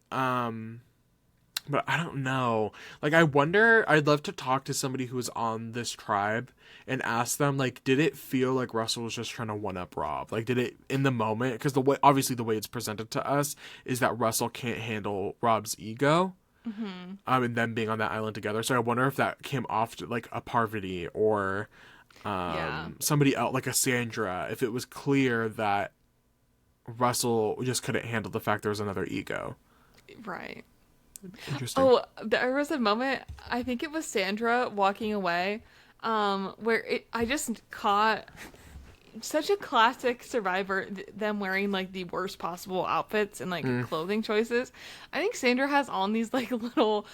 But I don't know. Like, I wonder, I'd love to talk to somebody who was on this tribe and ask them, like, did it feel like Russell was just trying to one-up Rob? Like, did it, in the moment, because obviously the way it's presented to us is that Russell can't handle Rob's ego. Mm-hmm. And them being on that island together. So I wonder if that came off to, like, a Parvati or somebody else, like a Sandra, if it was clear that Russell just couldn't handle the fact there was another ego. Right. Interesting. Oh, there was a moment, I think it was Sandra walking away, where I just caught such a classic Survivor, them wearing like the worst possible outfits and like clothing choices. I think Sandra has on these like little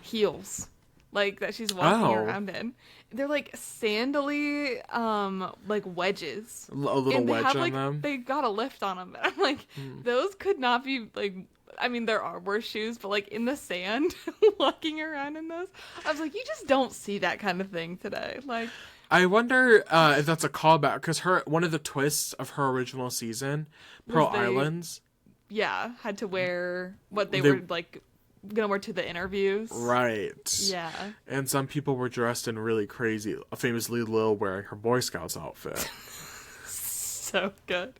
heels, like that she's walking around in. They're like sandally, like wedges. A little and wedge have, on like, them. They got a lift on them. I'm like, those could not be like. I mean, there are worse shoes, but like in the sand, walking around in those, I was like, you just don't see that kind of thing today. Like, I wonder if that's a callback, because one of the twists of her original season, Pearl Islands, had to wear what they were like gonna wear to the interviews. Right. Yeah. And some people were dressed in really crazy, famously Lil wearing her Boy Scouts outfit. So good.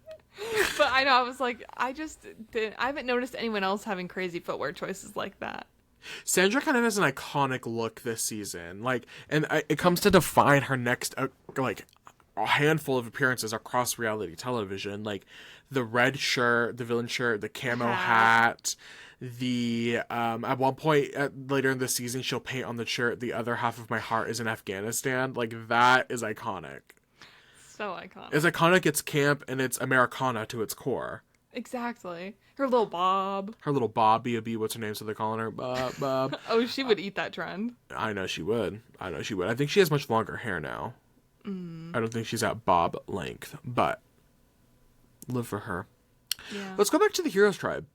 But I know, I was like, I haven't noticed anyone else having crazy footwear choices like that. Sandra kind of has an iconic look this season. Like, and it comes to define her next, like, a handful of appearances across reality television. Like, the red shirt, the villain shirt, the camo hat, the, at one point later in the season, she'll paint on the shirt, "The other half of my heart is in Afghanistan." Like, that is iconic. So iconic. It's iconic, it's camp, and it's Americana to its core. Exactly. Her little bob. Her little Bob, B.O.B., what's her name, so they're calling her Bob. Oh, she would eat that trend. I know she would. I think she has much longer hair now. I don't think she's at Bob length, but live for her. Yeah. Let's go back to the Heroes Tribe.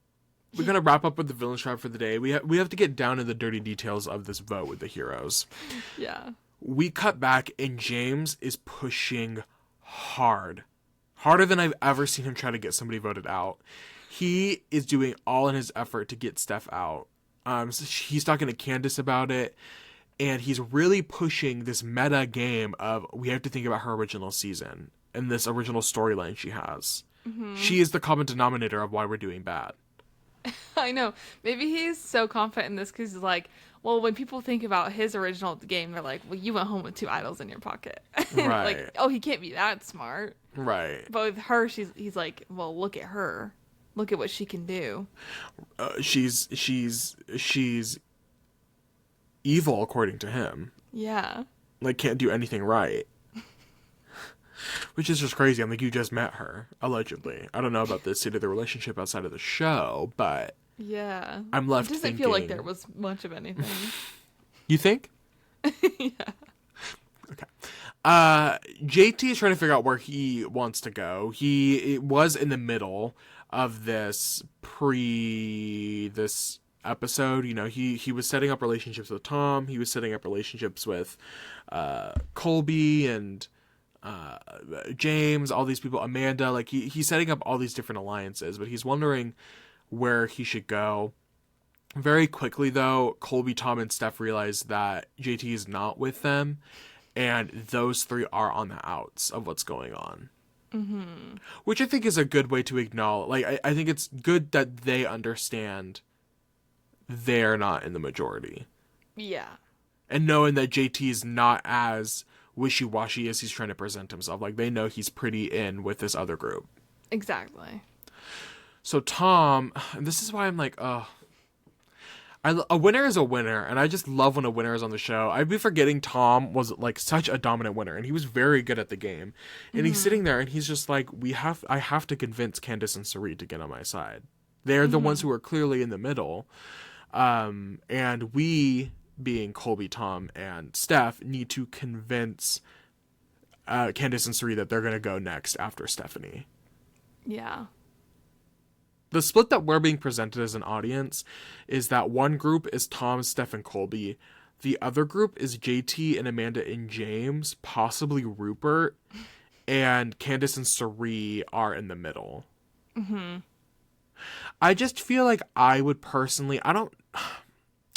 We're going to wrap up with the Villains Tribe for the day. We have to get down to the dirty details of this vote with the Heroes. Yeah. We cut back, and James is pushing harder than I've ever seen him try to get somebody voted out. He is doing all in his effort to get Steph out. So he's talking to Candace about it, and he's really pushing this meta game of, we have to think about her original season and this original storyline she has. Mm-hmm. She is the common denominator of why we're doing bad. I know. Maybe he's so confident in this because he's like, well, when people think about his original game, they're like, well, you went home with 2 idols in your pocket. Right. Like, oh, he can't be that smart. Right. But with her, he's like, well, look at her. Look at what she can do. She's evil, according to him. Yeah. Like, can't do anything right. Which is just crazy. I'm like, you just met her, allegedly. I don't know about the state of the relationship outside of the show, but yeah, I'm left thinking. It doesn't feel like there was much of anything. You think? Yeah. Okay. JT is trying to figure out where he wants to go. He was in the middle of this episode. You know, he was setting up relationships with Tom. He was setting up relationships with Colby and James, all these people, Amanda. Like, he's setting up all these different alliances, but he's wondering where he should go. Very quickly, though, Colby, Tom, and Steph realize that JT is not with them, and those 3 are on the outs of what's going on. Mm-hmm. Which I think is a good way to acknowledge. Like, I think it's good that they understand they're not in the majority. Yeah. And knowing that JT is not as wishy-washy as he's trying to present himself. Like, they know he's pretty in with this other group. Exactly. So Tom, and this is why I'm like, a winner is a winner, and I just love when a winner is on the show. I'd be forgetting Tom was like such a dominant winner, and he was very good at the game. And he's sitting there, and he's just like, I have to convince Candace and Sarit to get on my side. They're the ones who are clearly in the middle, and we being Colby, Tom, and Steph, need to convince Candace and Suri that they're going to go next after Stephanie. Yeah. The split that we're being presented as an audience is that one group is Tom, Steph, and Colby. The other group is JT and Amanda and James, possibly Rupert, and Candace and Suri are in the middle. Mm-hmm. I just feel like I would personally,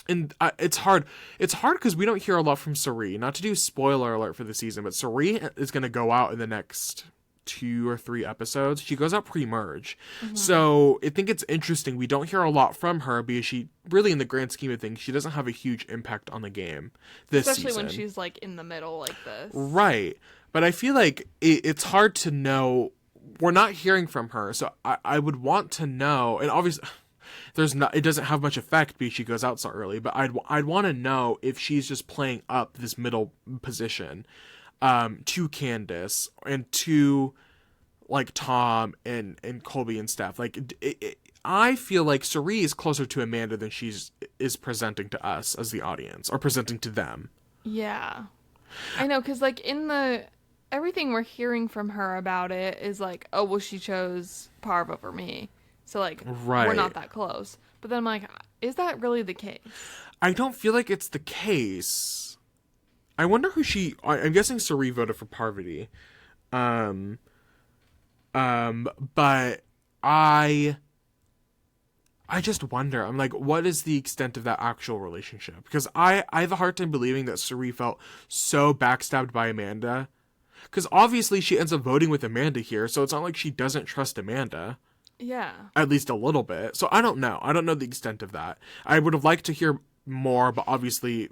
it's hard. It's hard because we don't hear a lot from Suri. Not to do spoiler alert for the season, but Suri is going to go out in the next 2 or 3 episodes. She goes out pre-merge. Mm-hmm. So I think it's interesting. We don't hear a lot from her because she really, in the grand scheme of things, she doesn't have a huge impact on the game this season. Especially when she's like in the middle like this. Right. But I feel like it's hard to know. We're not hearing from her. So I would want to know, and obviously it doesn't have much effect because she goes out so early, but I'd want to know if she's just playing up this middle position to Candace and to like Tom and Colby and Steph. Like I feel like Suri is closer to Amanda than is presenting to us as the audience, or presenting to them. Yeah, I know, because like everything we're hearing from her about it is like, oh well, she chose Parv over me, so like we're not that close. But then I'm like, is that really the case? I don't feel like it's the case. I wonder who I'm guessing Suri voted for Parvati. But I just wonder. I'm like, what is the extent of that actual relationship? Because I have a hard time believing that Suri felt so backstabbed by Amanda. Because obviously she ends up voting with Amanda here, so it's not like she doesn't trust Amanda. Yeah. At least a little bit. So I don't know. I don't know the extent of that. I would have liked to hear more, but obviously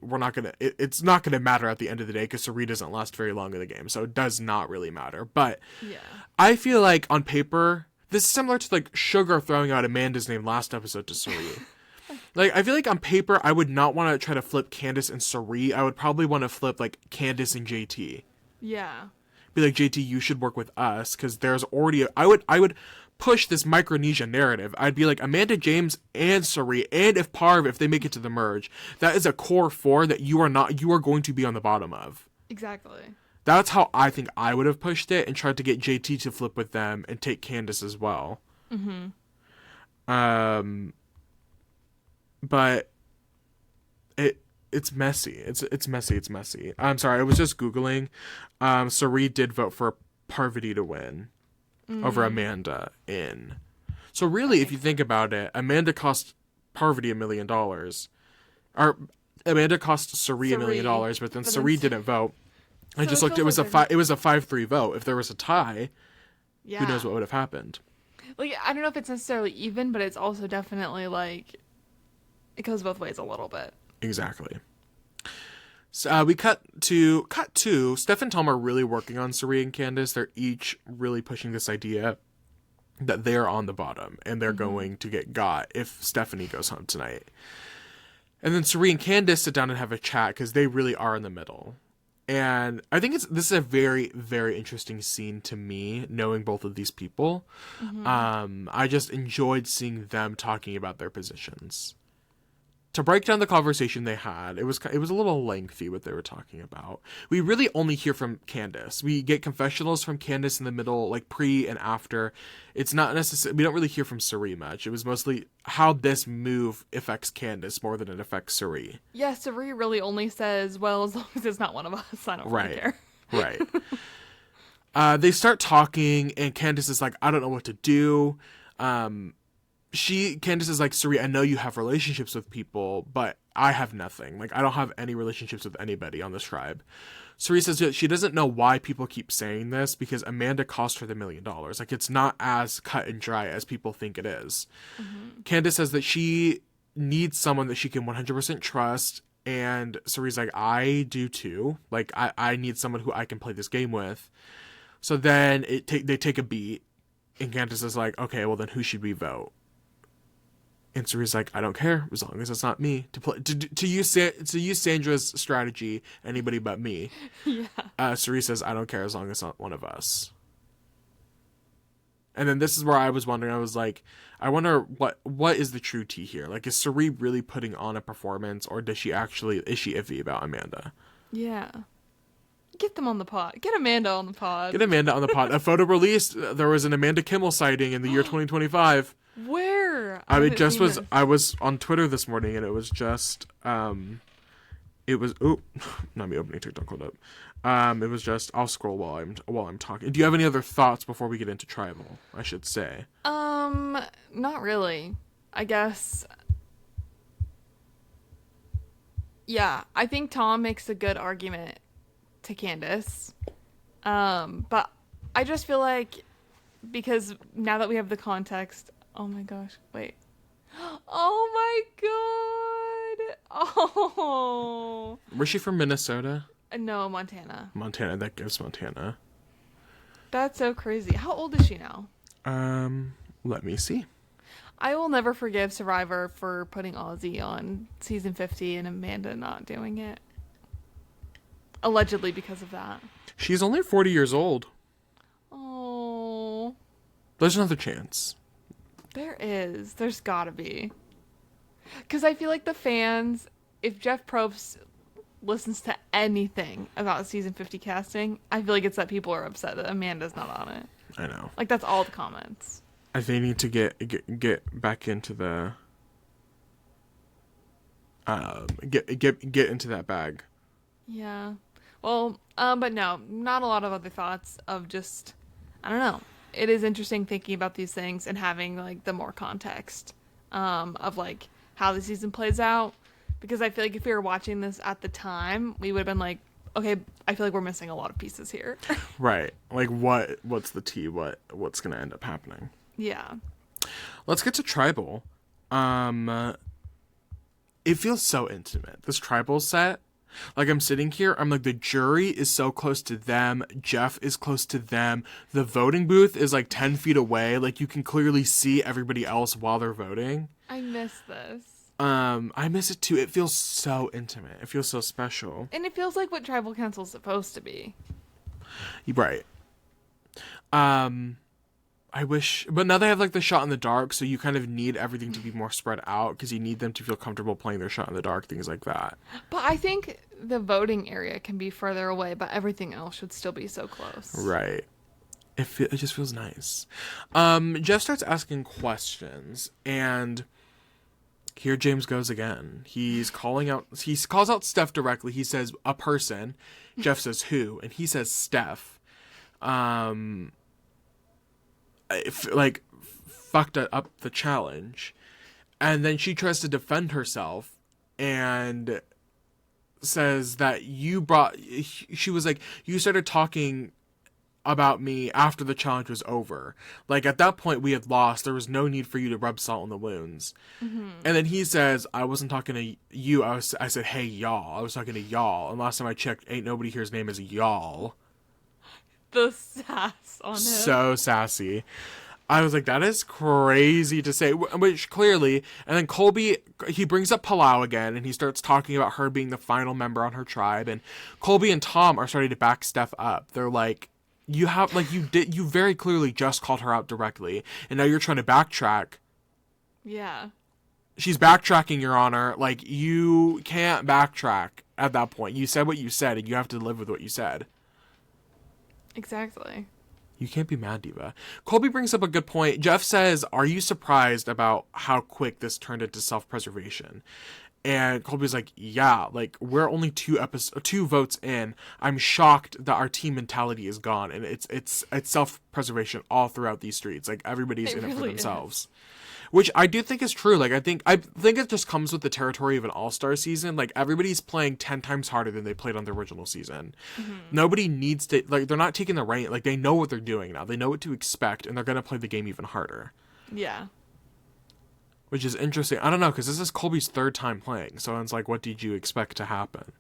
it's not gonna matter at the end of the day because Suri doesn't last very long in the game, so it does not really matter. But yeah, I feel like on paper this is similar to like Sugar throwing out Amanda's name last episode to Suri. Like I feel like on paper I would not want to try to flip Candace and Suri. I would probably want to flip like Candace and JT. Yeah, be like, JT, you should work with us because there's already I would push this Micronesia narrative. I'd be like, Amanda, James, and Suri, and if Parv, if they make it to the merge, that is a core 4 that you are going to be on the bottom of. Exactly. That's how I think I would have pushed it and tried to get JT to flip with them and take Candace as well. Mm-hmm. But it's messy. It's messy. I'm sorry, I was just Googling. Suri did vote for Parvati to win over Amanda in. So really, if you think about it, Amanda cost Parvati $1 million. Or Amanda cost Suri $1 million, but then Suri didn't vote. I just looked, it was a 5-3 vote. If there was a tie, who knows what would have happened. Like, I don't know if it's necessarily even, but it's also definitely like it goes both ways a little bit. Exactly. So we cut to Steph and Tom are really working on Suri and Candace. They're each really pushing this idea that they're on the bottom and they're going to get got if Stephanie goes home tonight. And then Suri and Candace sit down and have a chat because they really are in the middle. And I think this is a very, very interesting scene to me, knowing both of these people. I just enjoyed seeing them talking about their positions. To break down the conversation they had, it was a little lengthy what they were talking about. We really only hear from Candace. We get confessionals from Candace in the middle, like pre and after. It's not necessarily, we don't really hear from Suri much. It was mostly how this move affects Candace more than it affects Suri. Yeah, Suri really only says, well, as long as it's not one of us, I don't really care. Right. They start talking and Candace is like, I don't know what to do. Candace is like, Suri, I know you have relationships with people, but I have nothing. Like, I don't have any relationships with anybody on this tribe. Suri says that she doesn't know why people keep saying this because Amanda cost her the $1 million. Like, it's not as cut and dry as people think it is. Candace says that she needs someone that she can 100% trust, and Suri's like, I do too. Like, I need someone who I can play this game with. So then they take a beat, and Candace is like, okay, well then who should we vote? And Suri's like, I don't care as long as it's not me. To use Sandra's strategy, anybody but me. Yeah. Suri says, I don't care as long as it's not one of us. And then this is where I was wondering, I was like, I wonder what is the true tea here? Like, is Sari really putting on a performance, or is she iffy about Amanda? Yeah. Get them on the pod. Get Amanda on the pod. Get Amanda on the pod. A photo released. There was an Amanda Kimmel sighting in the year 2025. Where? I was on Twitter this morning, and it was just it was not me opening TikTok. Hold up. It was just, I'll scroll while I'm talking. Do you have any other thoughts before we get into Tribal? I should say. Not really. I guess. Yeah, I think Tom makes a good argument to Candace. But I just feel like, because now that we have the context, oh my gosh, wait. Oh my god. Oh. Was she from Minnesota? No, Montana. Montana, that gives Montana. That's so crazy. How old is she now? Let me see. I will never forgive Survivor for putting Ozzy on season 50 and Amanda not doing it. Allegedly because of that. She's only 40 years old. Oh. There's another chance. There is. There's gotta be. Because I feel like the fans, if Jeff Probst listens to anything about season 50 casting, I feel like it's that people are upset that Amanda's not on it. I know. Like, that's all the comments. They need to get back into the get into that bag. Yeah. Well, but no, not a lot of other thoughts of just, I don't know. It is interesting thinking about these things and having like the more context of like how the season plays out, because I feel like if we were watching this at the time, we would have been like, okay, I feel like we're missing a lot of pieces here. Right. Like what's the tea? What's going to end up happening? Yeah. Let's get to Tribal. It feels so intimate. This Tribal set. Like, I'm sitting here, I'm like, the jury is so close to them. Jeff is close to them. The voting booth is like 10 feet away. Like, you can clearly see everybody else while they're voting. I miss this. I miss it too. It feels so intimate. It feels so special. And it feels like what Tribal Council is supposed to be. Right. I wish, but now they have like the shot in the dark, so you kind of need everything to be more spread out because you need them to feel comfortable playing their shot in the dark, things like that. But I think the voting area can be further away, but everything else should still be so close. Right. It just feels nice. Jeff starts asking questions, and here James goes again. He calls out Steph directly. He says a person. Jeff says who, and he says Steph. Fucked up the challenge, and then she tries to defend herself and says that she was like, you started talking about me after the challenge was over. Like, at that point we had lost. There was no need for you to rub salt in the wounds. Mm-hmm. And then he says, I wasn't talking to you. I said, hey, y'all. I was talking to y'all. And last time I checked, ain't nobody here's name is y'all. The sass on him. So sassy. I was like, that is crazy to say. Which clearly, and then Colby, he brings up Palau again, and he starts talking about her being the final member on her tribe. And Colby and Tom are starting to back Steph up. They're like, you very clearly just called her out directly, and now you're trying to backtrack. Yeah. She's backtracking, Your Honor. Like, you can't backtrack at that point. You said what you said, and you have to live with what you said. Exactly. You can't be mad, Diva. Colby brings up a good point. Jeff says, are you surprised about how quick this turned into self-preservation? And Colby's like, yeah, like, we're only two votes in. I'm shocked that our team mentality is gone, and it's self-preservation all throughout these streets. Like, everybody's in it for themselves. Which I do think is true. Like, I think it just comes with the territory of an all-star season. Like, everybody's playing 10 times harder than they played on the original season. Mm-hmm. Nobody needs to, like, they're not taking the reign. Like, they know what they're doing now. They know what to expect, and they're going to play the game even harder. Yeah. Which is interesting. I don't know, because this is Colby's third time playing. So it's like, what did you expect to happen?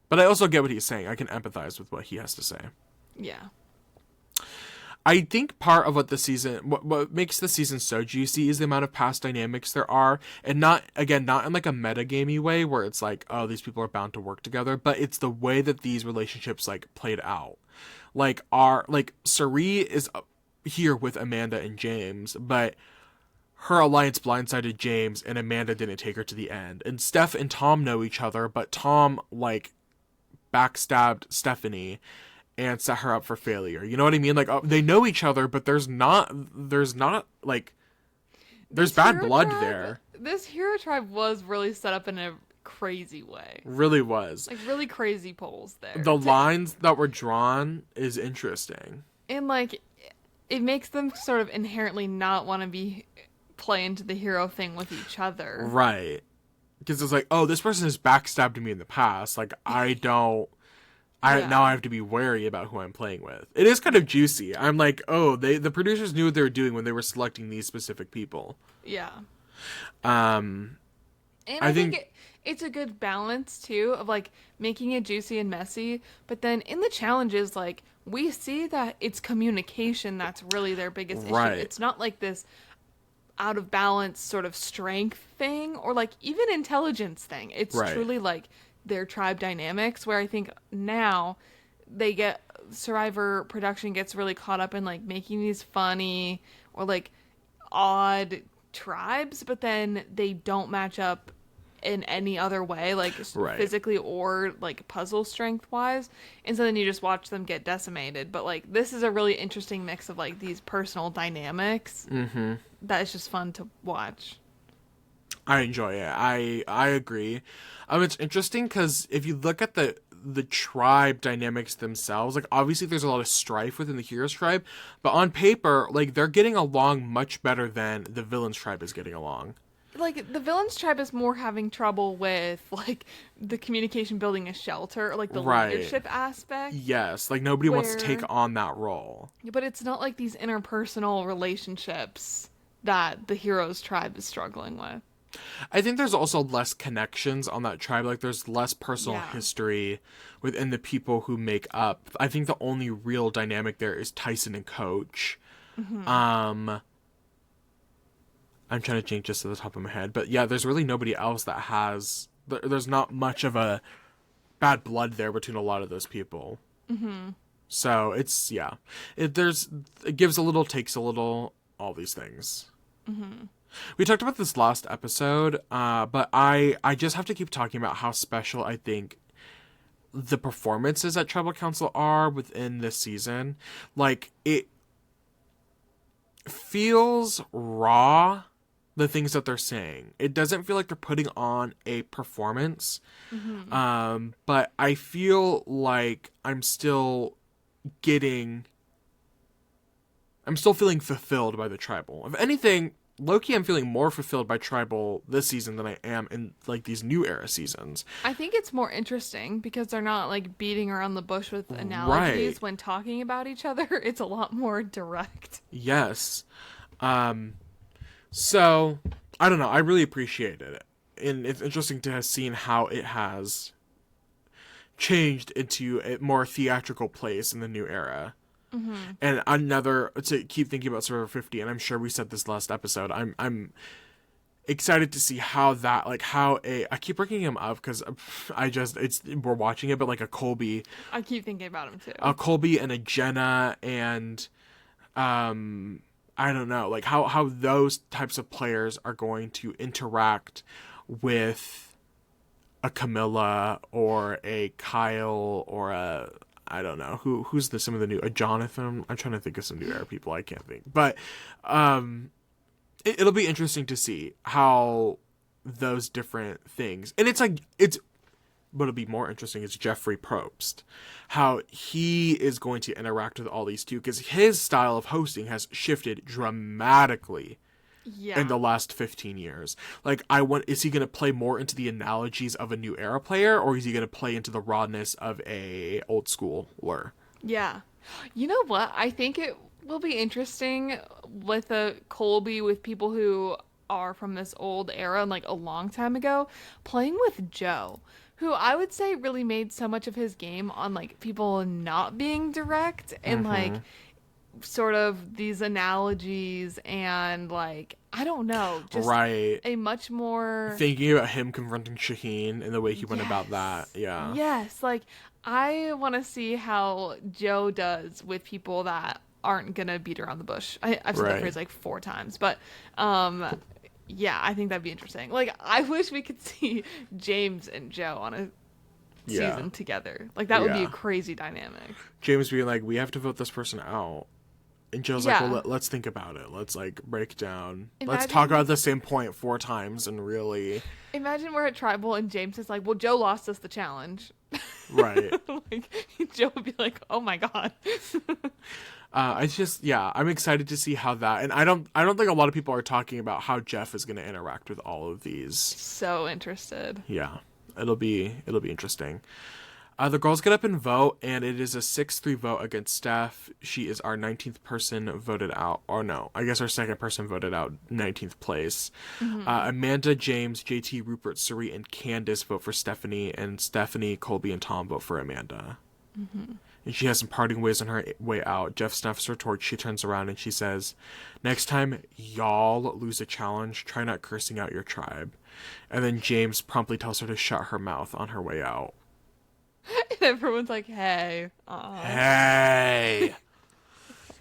But I also get what he's saying. I can empathize with what he has to say. Yeah. I think part of what makes the season so juicy is the amount of past dynamics there are, and not in like a metagamey way where it's like, oh, these people are bound to work together, but it's the way that these relationships like played out. Like Sari is here with Amanda and James, but her alliance blindsided James and Amanda didn't take her to the end. And Steph and Tom know each other, but Tom, like, backstabbed Stephanie and set her up for failure. You know what I mean? Like, they know each other, but there's like, there's bad blood there. This hero tribe was really set up in a crazy way. Really was. Like, really crazy polls there. The lines that were drawn is interesting. And, like, it makes them sort of inherently not want to play into the hero thing with each other. Right. Because it's like, oh, this person has backstabbed me in the past. Like, now I have to be wary about who I'm playing with. It is kind of juicy. I'm like, oh, the producers knew what they were doing when they were selecting these specific people. Yeah. And I think it's a good balance, too, of, like, making it juicy and messy. But then in the challenges, like, we see that it's communication that's really their biggest issue. It's not like this out of balance sort of strength thing or, like, even intelligence thing. It's truly, like, their tribe dynamics, where I think now Survivor production gets really caught up in, like, making these funny or, like, odd tribes, but then they don't match up in any other way, like physically or like puzzle strength wise, and so then you just watch them get decimated. But like, this is a really interesting mix of like these personal dynamics that is just fun to watch. I enjoy it. I agree. It's interesting because if you look at the tribe dynamics themselves, like, obviously there's a lot of strife within the heroes tribe, but on paper, like, they're getting along much better than the villains tribe is getting along. Like, the villains tribe is more having trouble with, like, the communication building a shelter, or, like, the leadership aspect. Yes, like, nobody wants to take on that role. But it's not like these interpersonal relationships that the heroes tribe is struggling with. I think there's also less connections on that tribe. Like, there's less personal history within the people who make up. I think the only real dynamic there is Tyson and Coach. I'm trying to think just at the top of my head. But yeah, there's really nobody else that has... There's not much of a bad blood there between a lot of those people. So it's, yeah. It gives a little, takes a little, all these things. We talked about this last episode, but I just have to keep talking about how special I think the performances at Tribal Council are within this season. Like, it feels raw, the things that they're saying. It doesn't feel like they're putting on a performance. But I feel like I'm still feeling fulfilled by the Tribal. If anything, low-key, I'm feeling more fulfilled by Tribal this season than I am in, like, these new era seasons. I think it's more interesting because they're not, like, beating around the bush with analogies when talking about each other. It's a lot more direct. Yes. So, I don't know. I really appreciated it. And it's interesting to have seen how it has changed into a more theatrical place in the new era. And to keep thinking about Survivor 50, and I'm sure we said this last episode, I'm excited to see how that, like, I keep bringing him up because we're watching it, but like a Colby. I keep thinking about him too. A Colby and a Jenna and, I don't know, like how those types of players are going to interact with a Camilla or a Kyle or a, I don't know, who's some of the new, a Jonathan. I'm trying to think of some new era people. I can't think, but it'll be interesting to see how those different things, and what'll be more interesting is Jeffrey Probst, how he is going to interact with all these two, because his style of hosting has shifted dramatically in the last 15 years. Like, is he going to play more into the analogies of a new era player, or is he going to play into the rawness of a old schooler? Yeah. You know what? I think it will be interesting with a Colby, with people who are from this old era and like a long time ago, playing with Joe, who I would say really made so much of his game on like people not being direct and like sort of these analogies and like, I don't know, just a much more... Thinking about him confronting Shaheen and the way he went about that, yeah. Yes, like, I want to see how Joe does with people that aren't gonna beat around the bush. I've said that Right. phrase like 4 times, but yeah, I think that'd be interesting. Like, I wish we could see James and Joe on a Yeah. season together. Like, that would be a Yeah. crazy dynamic. James being like, we have to vote this person out. And Joe's like, Yeah. well, let's think about it. Let's, like, break down. Let's Imagine- talk about the same point 4 times and really... Imagine we're at Tribal and James is like, well, Joe lost us the challenge. Right. Like, Joe would be like, oh my god. I'm excited to see how that... And I don't think a lot of people are talking about how Jeff is going to interact with all of these. So interested. Yeah. It'll be interesting. The girls get up and vote, and it is a 6-3 vote against Steph. She is our 19th person voted out. Or no, I guess our second person voted out, 19th place. Amanda, James, JT, Rupert, Suri, and Candace vote for Stephanie, and Stephanie, Colby, and Tom vote for Amanda. And she has some parting ways on her way out. Jeff snuffs her torch. She turns around and she says, next time y'all lose a challenge, try not cursing out your tribe. And then James promptly tells her to shut her mouth on her way out. And everyone's like, hey. Hey!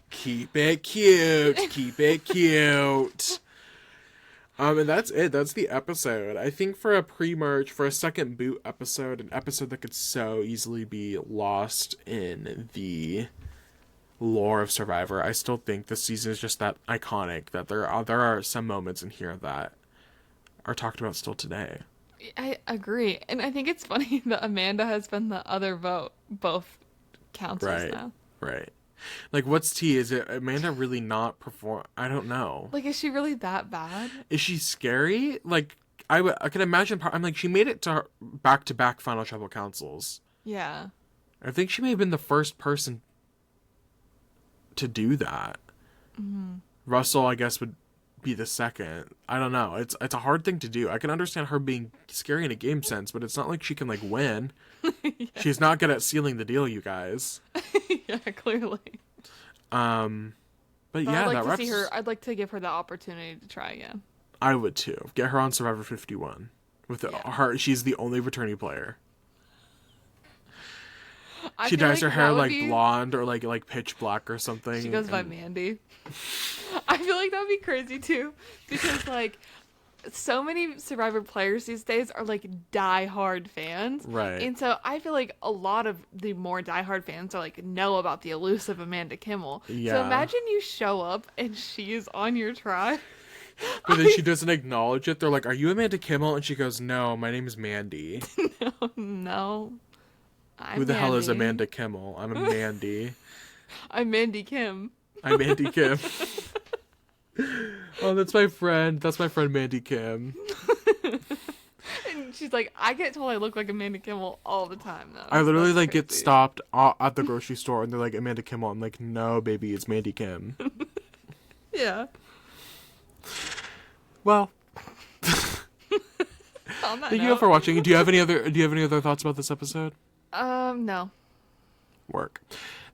Keep it cute. Keep it cute. And that's it. That's the episode. I think for a pre-merge, for a second boot episode, an episode that could so easily be lost in the lore of Survivor, I still think this season is just that iconic that there are some moments in here that are talked about still today. I agree. And I think it's funny that Amanda has been the other vote, both councils now. Right. Like, what's tea? Is it Amanda really not perform? I don't know. Like, is she really that bad? Is she scary? Like, I can imagine. I'm like, she made it to her back-to-back Final Tribal Councils. Yeah. I think she may have been the first person to do that. Russell, I guess, would be the second. I don't know. It's a hard thing to do. I can understand her being scary in a game sense, but it's not like she can, like, win. Yeah. She's not good at sealing the deal, you guys. Yeah, clearly. But But yeah, I'd like that to see her. I'd like to give her the opportunity to try again. I would too. Get her on Survivor 51 with her. She's the only returning player. She dyes her hair like blonde or like pitch black or something. She goes by Mandy. I feel like that would be crazy too, because like so many Survivor players these days are like diehard fans, right? And so I feel like a lot of the more diehard fans are like know about the elusive Amanda Kimmel. Yeah. So imagine you show up and she is on your tribe. But then she doesn't acknowledge it. They're like, "Are you Amanda Kimmel?" And she goes, "No, my name is Mandy." No. Who the hell is Amanda Kimmel? I'm a Mandy. I'm Mandy Kim. I'm Mandy Kim. Oh, that's my friend. That's my friend Mandy Kim. And she's like, I get told I look like Amanda Kimmel all the time, though. I literally like crazy. get stopped at the grocery store and they're like, Amanda Kimmel. I'm like, no, baby, it's Mandy Kim. Yeah. Well, On that thank you note. for watching. Do you have any other thoughts about this episode? No. Work.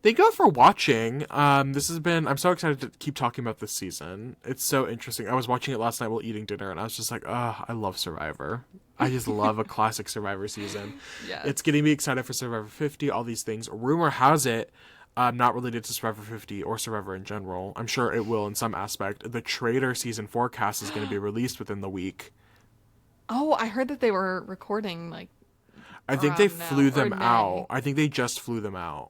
Thank you all for watching. This has been. I'm so excited to keep talking about this season. It's so interesting. I was watching it last night while eating dinner, and I was just like, I love Survivor. I just love a classic Survivor season. Yeah. It's getting me excited for Survivor 50. All these things. Rumor has it, not related to Survivor 50 or Survivor in general. I'm sure it will in some aspect. The Traitor season forecast is going to be released within the week. Oh, I heard that they were recording like. I think they around now, flew or them May. out. I think they just flew them out.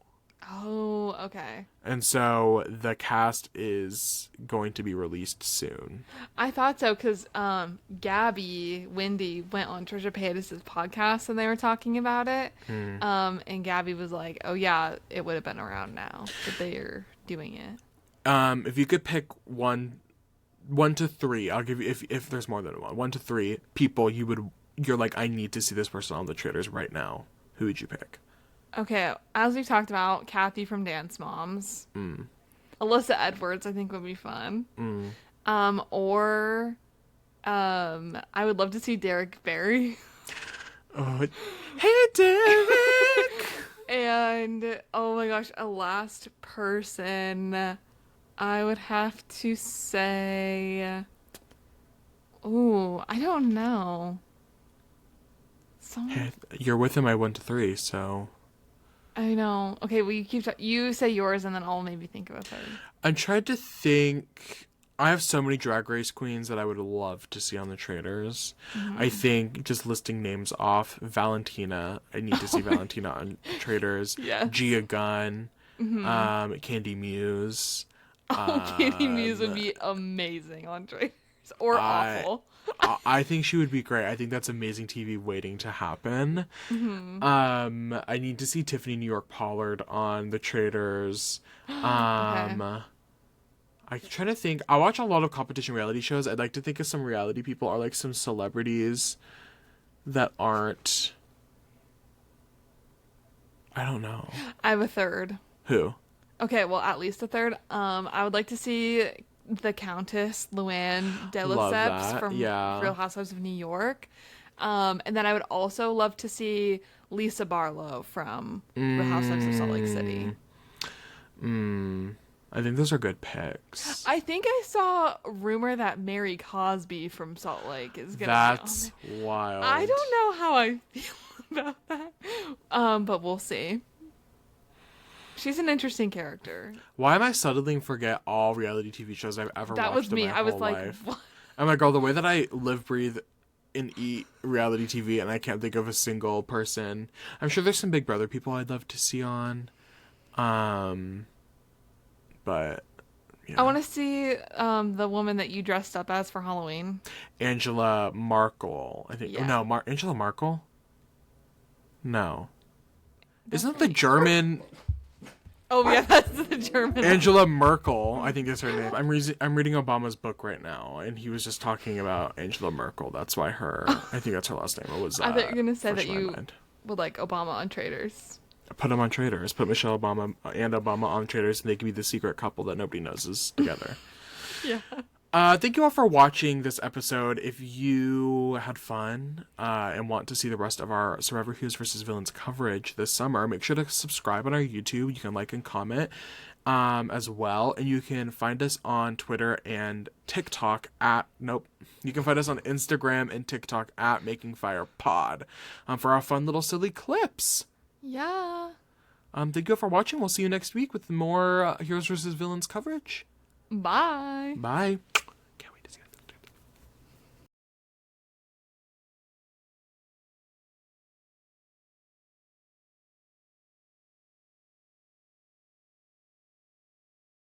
Oh, okay. And so the cast is going to be released soon. I thought so because Gabby, Wendy, went on Trisha Paytas' podcast and they were talking about it. And Gabby was like, oh, yeah, it would have been around now that they are doing it. If you could pick one to three, I'll give you, if there's more than one to three people you're like, I need to see this person on the Traitors right now. Who would you pick? Okay, as we've talked about, Kathy from Dance Moms. Alyssa Edwards, I think, would be fun. Or I would love to see Derek Barry. Oh, hey, Derek! And, oh my gosh, a last person. I would have to say... Ooh, I don't know. Hey, you're with him, I 1 to 3, so... I know. Okay, well, you say yours, and then I'll maybe think of a third. I'm trying to think. I have so many Drag Race queens that I would love to see on the Traitors. I think just listing names off, Valentina. I need to see Valentina on Traitors. Yes. Gia Gunn, Candy Muse. Candy Muse would be amazing on Traitors, or awful. I think she would be great. I think that's amazing TV waiting to happen. I need to see Tiffany New York Pollard on The Traitors. Okay. I'm trying to think. I watch a lot of competition reality shows. I'd like to think of some reality people or like some celebrities that aren't. I don't know. I have a third. Who? Okay, well, at least a third. I would like to see the Countess Luann de Love Lesseps that, from yeah. Real Housewives of New York. And then I would also love to see Lisa Barlow from Real Housewives of Salt Lake City. I think those are good picks. I think I saw a rumor that Mary Cosby from Salt Lake is gonna That's be on there. wild. I don't know how I feel about that. But we'll see. She's an interesting character. Why am I suddenly forget all reality TV shows I've ever That watched was me. in my I was whole like, life? what? I'm like, girl, the way that I live, breathe, and eat reality TV, and I can't think of a single person. I'm sure there's some Big Brother people I'd love to see on. But yeah. I want to see the woman that you dressed up as for Halloween. Angela Markle, I think. Yeah. No, Angela Markle? No. Isn't the German Oh yeah, that's the German. Angela Merkel, I think is her name. I'm reading Obama's book right now, and he was just talking about Angela Merkel. That's why I think that's her last name. It was. I thought you were gonna say fresh that in my you mind. would like Obama on Traitors. Put them on Traitors. Put Michelle Obama and Obama on Traitors, and they can be the secret couple that nobody knows is together. Yeah. Thank you all for watching this episode. If you had fun and want to see the rest of our Survivor Heroes vs. Villains coverage this summer, make sure to subscribe on our YouTube. You can like and comment as well. And you can find us on Twitter and TikTok You can find us on Instagram and TikTok at Making Fire Pod for our fun little silly clips. Yeah. Thank you all for watching. We'll see you next week with more Heroes vs. Villains coverage. Bye. Bye.